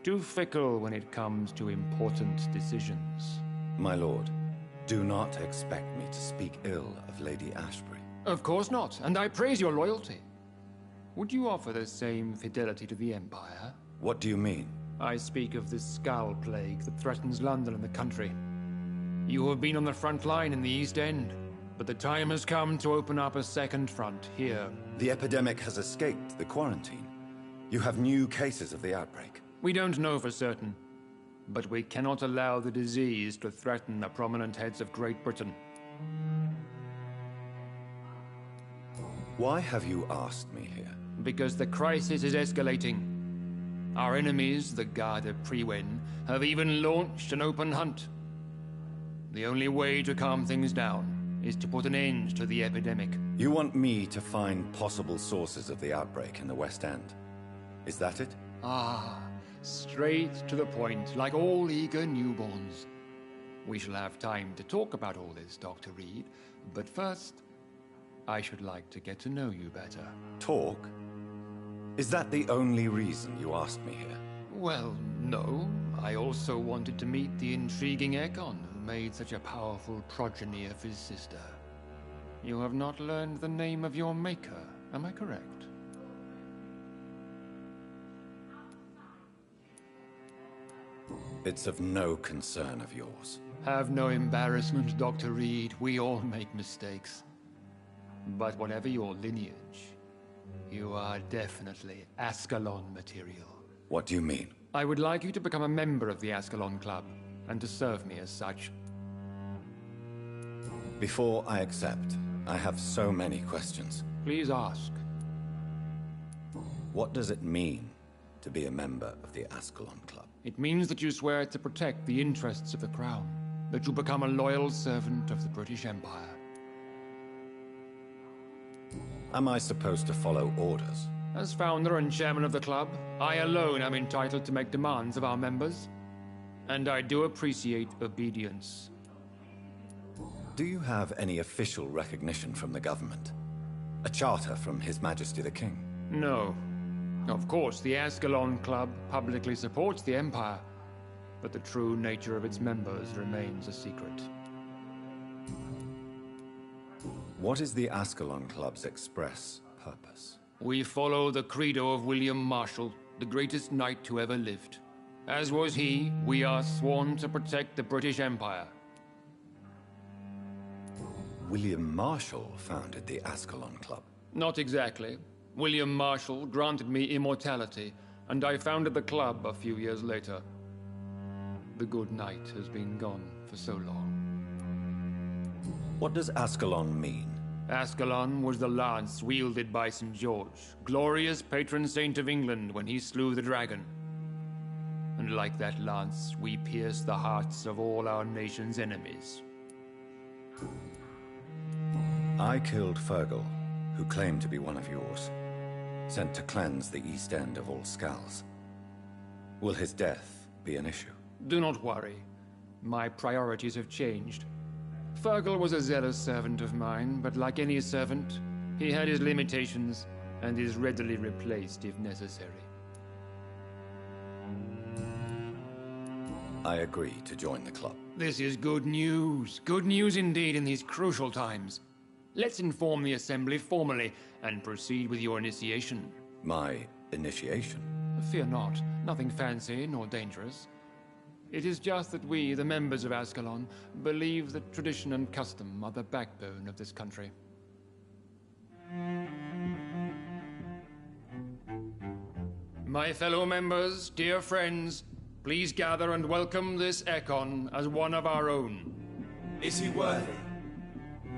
Too fickle when it comes to important decisions. My lord, do not expect me to speak ill of Lady Ashbury. Of course not, and I praise your loyalty. Would you offer the same fidelity to the Empire? What do you mean? I speak of the Skull Plague that threatens London and the country. You have been on the front line in the East End, but the time has come to open up a second front here. The epidemic has escaped the quarantine. You have new cases of the outbreak. We don't know for certain, but we cannot allow the disease to threaten the prominent heads of Great Britain. Why have you asked me here? Because the crisis is escalating. Our enemies, the Garde Priwen, have even launched an open hunt. The only way to calm things down is to put an end to the epidemic. You want me to find possible sources of the outbreak in the West End? Is that it? Ah, straight to the point, like all eager newborns. We shall have time to talk about all this, Dr. Reed, but first, I should like to get to know you better. Talk? Is that the only reason you asked me here? Well, no. I also wanted to meet the intriguing Ekon, who made such a powerful progeny of his sister. You have not learned the name of your maker, am I correct? It's of no concern of yours. Have no embarrassment, Dr. Reed. We all make mistakes. But whatever your lineage, you are definitely Ascalon material. What do you mean? I would like you to become a member of the Ascalon Club, and to serve me as such. Before I accept, I have so many questions. Please ask. What does it mean to be a member of the Ascalon Club? It means that you swear to protect the interests of the Crown, that you become a loyal servant of the British Empire. Am I supposed to follow orders? As founder and chairman of the club, I alone am entitled to make demands of our members. And I do appreciate obedience. Do you have any official recognition from the government? A charter from His Majesty the King? No. Of course, the Ascalon Club publicly supports the Empire, but the true nature of its members remains a secret. What is the Ascalon Club's express purpose? We follow the credo of William Marshall, the greatest knight who ever lived. As was he, we are sworn to protect the British Empire. William Marshall founded the Ascalon Club. Not exactly. William Marshall granted me immortality, and I founded the club a few years later. The good knight has been gone for so long. What does Ascalon mean? Ascalon was the lance wielded by St. George, glorious patron saint of England when he slew the dragon. And like that lance, we pierce the hearts of all our nation's enemies. I killed Fergal, who claimed to be one of yours, sent to cleanse the East End of all Skulls. Will his death be an issue? Do not worry. My priorities have changed. Fergal was a zealous servant of mine, but like any servant, he had his limitations and is readily replaced if necessary. I agree to join the club. This is good news. Good news indeed in these crucial times. Let's inform the Assembly formally and proceed with your initiation. My initiation? Fear not. Nothing fancy nor dangerous. It is just that we, the members of Ascalon, believe that tradition and custom are the backbone of this country. My fellow members, dear friends, please gather and welcome this Ekon as one of our own. Is he worthy?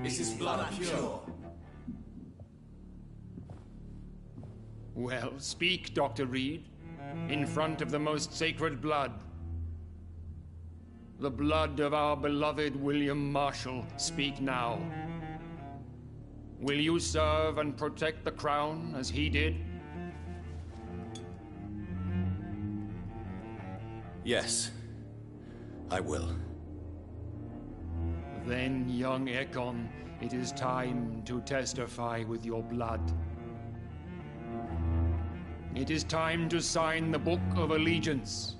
Is his blood pure? Well, speak, Dr. Reed, in front of the most sacred blood. The blood of our beloved William Marshall, speak now. Will you serve and protect the crown as he did? Yes, I will. Then, young Ekon, it is time to testify with your blood. It is time to sign the Book of Allegiance.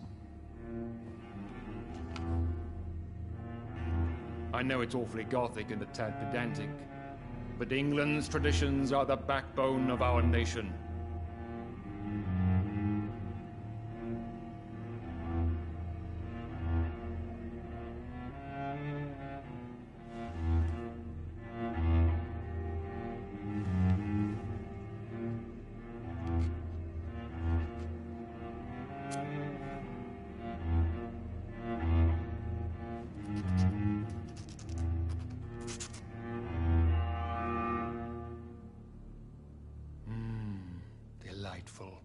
I know it's awfully gothic and a tad pedantic, but England's traditions are the backbone of our nation. Delightful.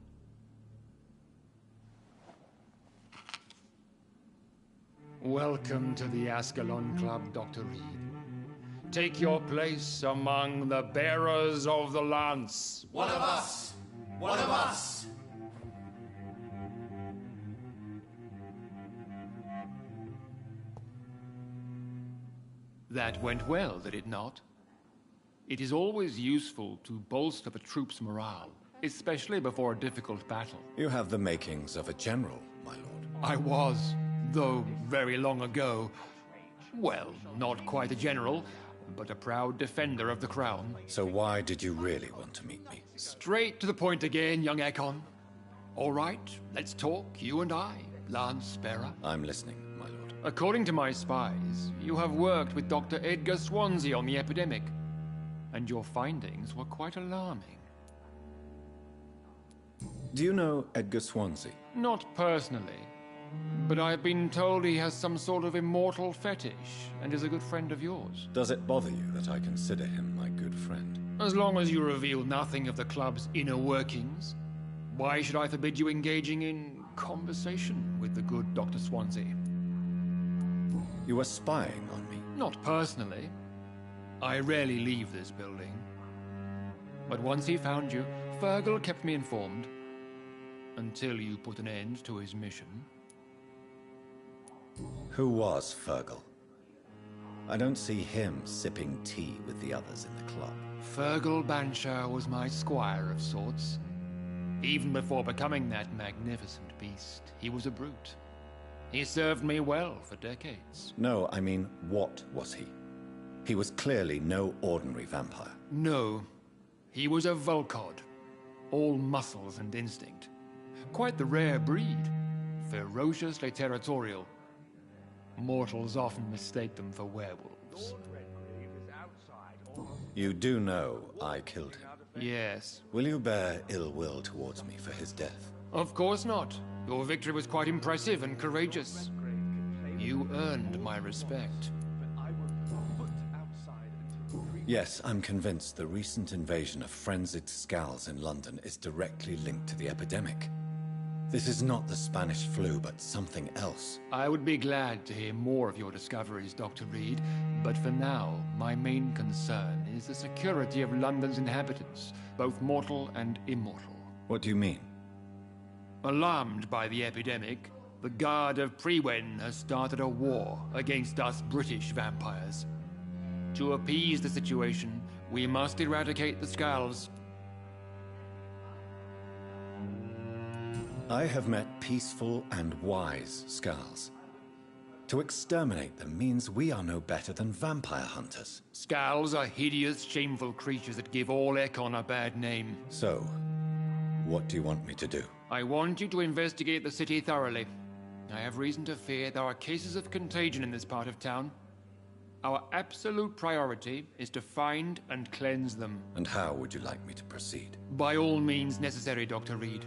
Welcome to the Ascalon Club, Dr. Reed. Take your place among the bearers of the lance. One of us! One of us! That went well, did it not? It is always useful to bolster the troops' morale, especially before a difficult battle. You have the makings of a general, my lord. I was, though very long ago. Well, not quite a general, but a proud defender of the crown. So why did you really want to meet me? Straight to the point again, young Ekon. All right, let's talk, you and I, Lance Bearer. I'm listening, my lord. According to my spies, you have worked with Dr. Edgar Swansea on the epidemic, and your findings were quite alarming. Do you know Edgar Swansea? Not personally, but I've been told he has some sort of immortal fetish and is a good friend of yours. Does it bother you that I consider him my good friend? As long as you reveal nothing of the club's inner workings, why should I forbid you engaging in conversation with the good Dr. Swansea? You were spying on me? Not personally. I rarely leave this building. But once he found you, Fergal kept me informed. Until you put an end to his mission. Who was Fergal? I don't see him sipping tea with the others in the club. Fergal Banshire was my squire of sorts. Even before becoming that magnificent beast, he was a brute. He served me well for decades. No, I mean, what was he? He was clearly no ordinary vampire. No. He was a Volcod. All muscles and instinct. Quite the rare breed. Ferociously territorial. Mortals often mistake them for werewolves. You do know I killed him? Yes. Will you bear ill will towards me for his death? Of course not. Your victory was quite impressive and courageous. You earned my respect. Yes, I'm convinced the recent invasion of frenzied Skulls in London is directly linked to the epidemic. This is not the Spanish flu, but something else. I would be glad to hear more of your discoveries, Dr. Reed, but for now, my main concern is the security of London's inhabitants, both mortal and immortal. What do you mean? Alarmed by the epidemic, the Guard of Prewen has started a war against us British vampires. To appease the situation, we must eradicate the Skulls. I have met peaceful and wise Skulls. To exterminate them means we are no better than vampire hunters. Skulls are hideous, shameful creatures that give all Ekon a bad name. So, what do you want me to do? I want you to investigate the city thoroughly. I have reason to fear there are cases of contagion in this part of town. Our absolute priority is to find and cleanse them. And how would you like me to proceed? By all means necessary, Dr. Reed.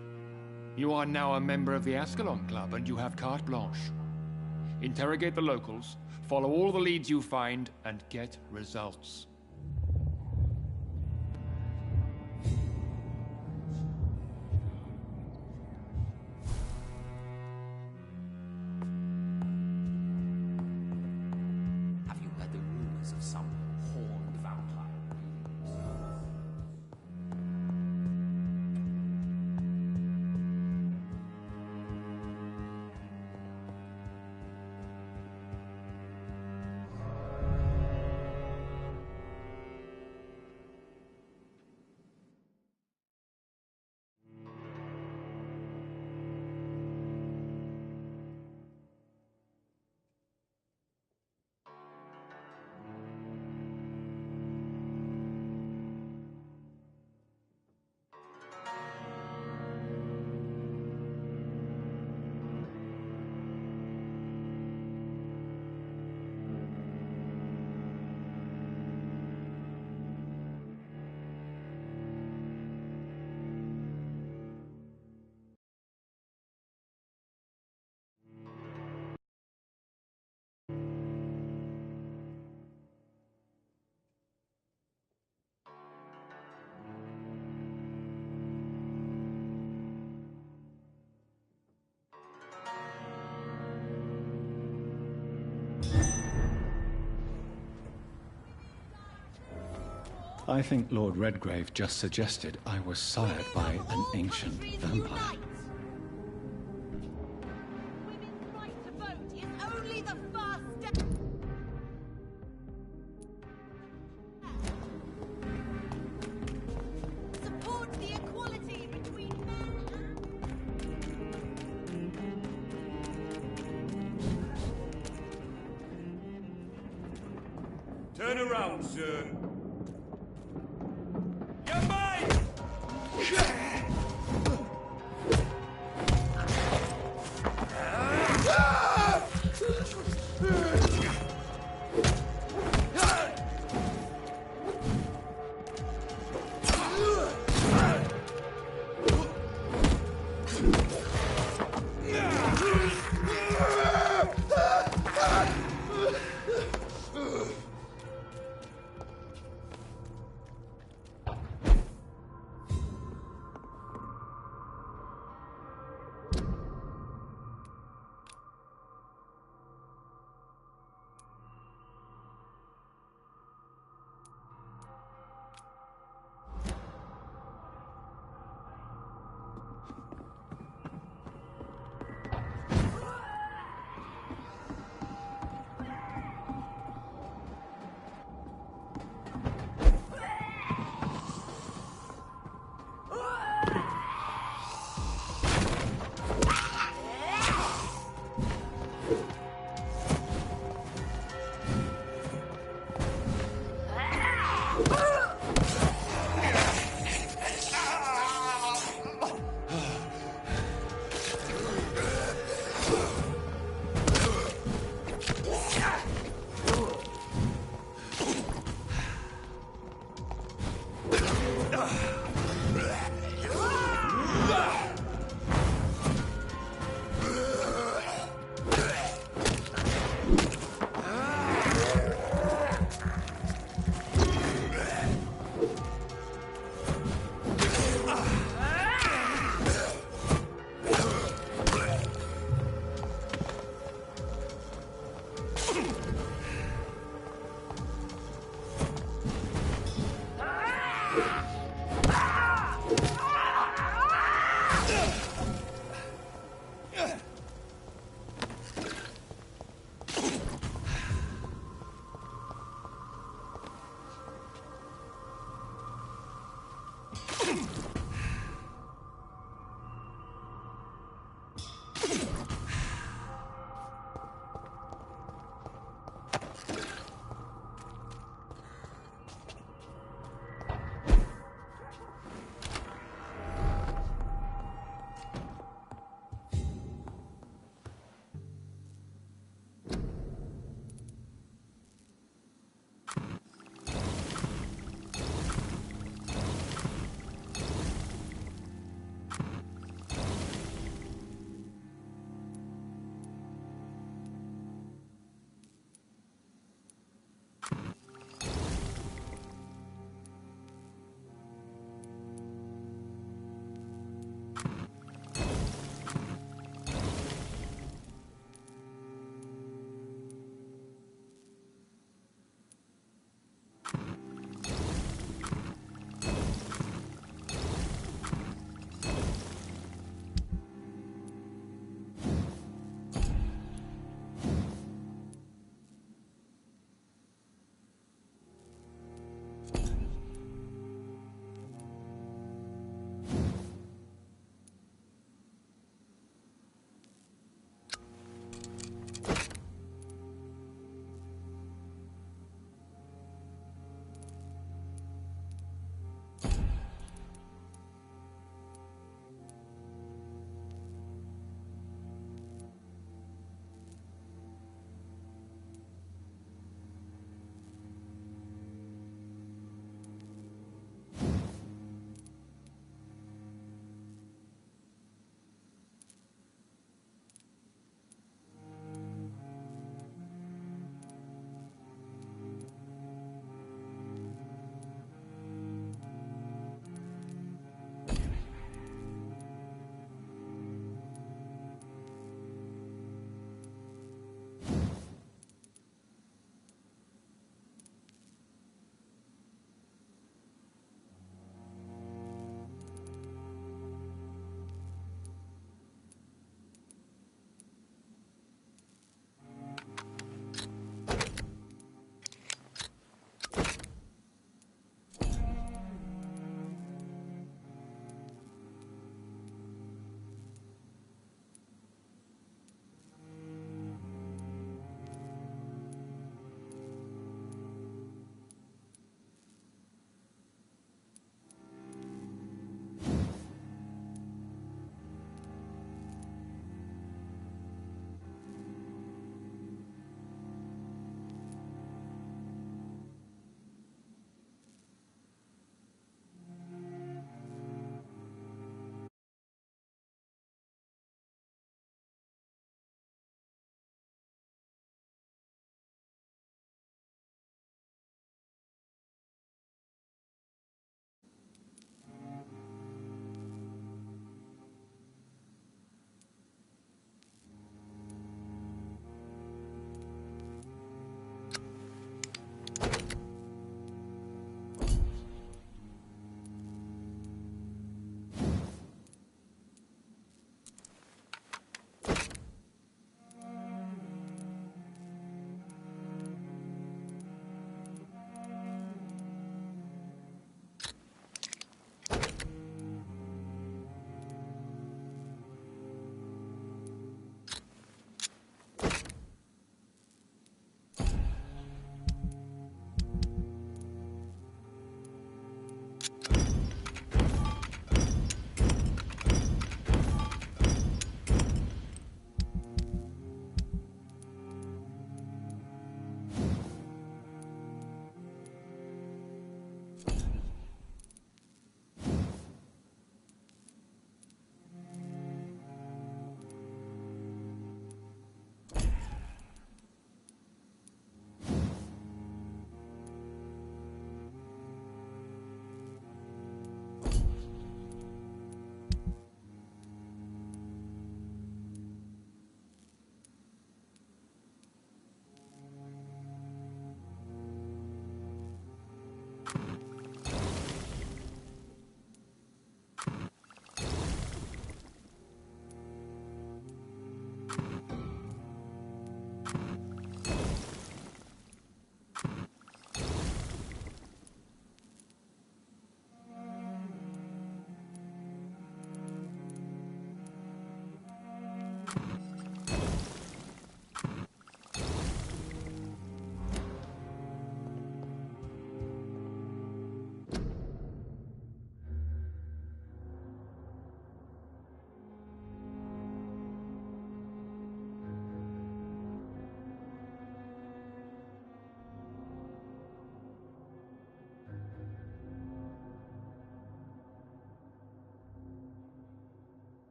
You are now a member of the Ascalon Club, and you have carte blanche. Interrogate the locals, follow all the leads you find, and get results. Have you heard the rumors of some horned vampire? I think Lord Redgrave just suggested I was sired by an ancient vampire. Women's right to vote is only the first step. Support the equality between men and... Turn around, sir. You're mine!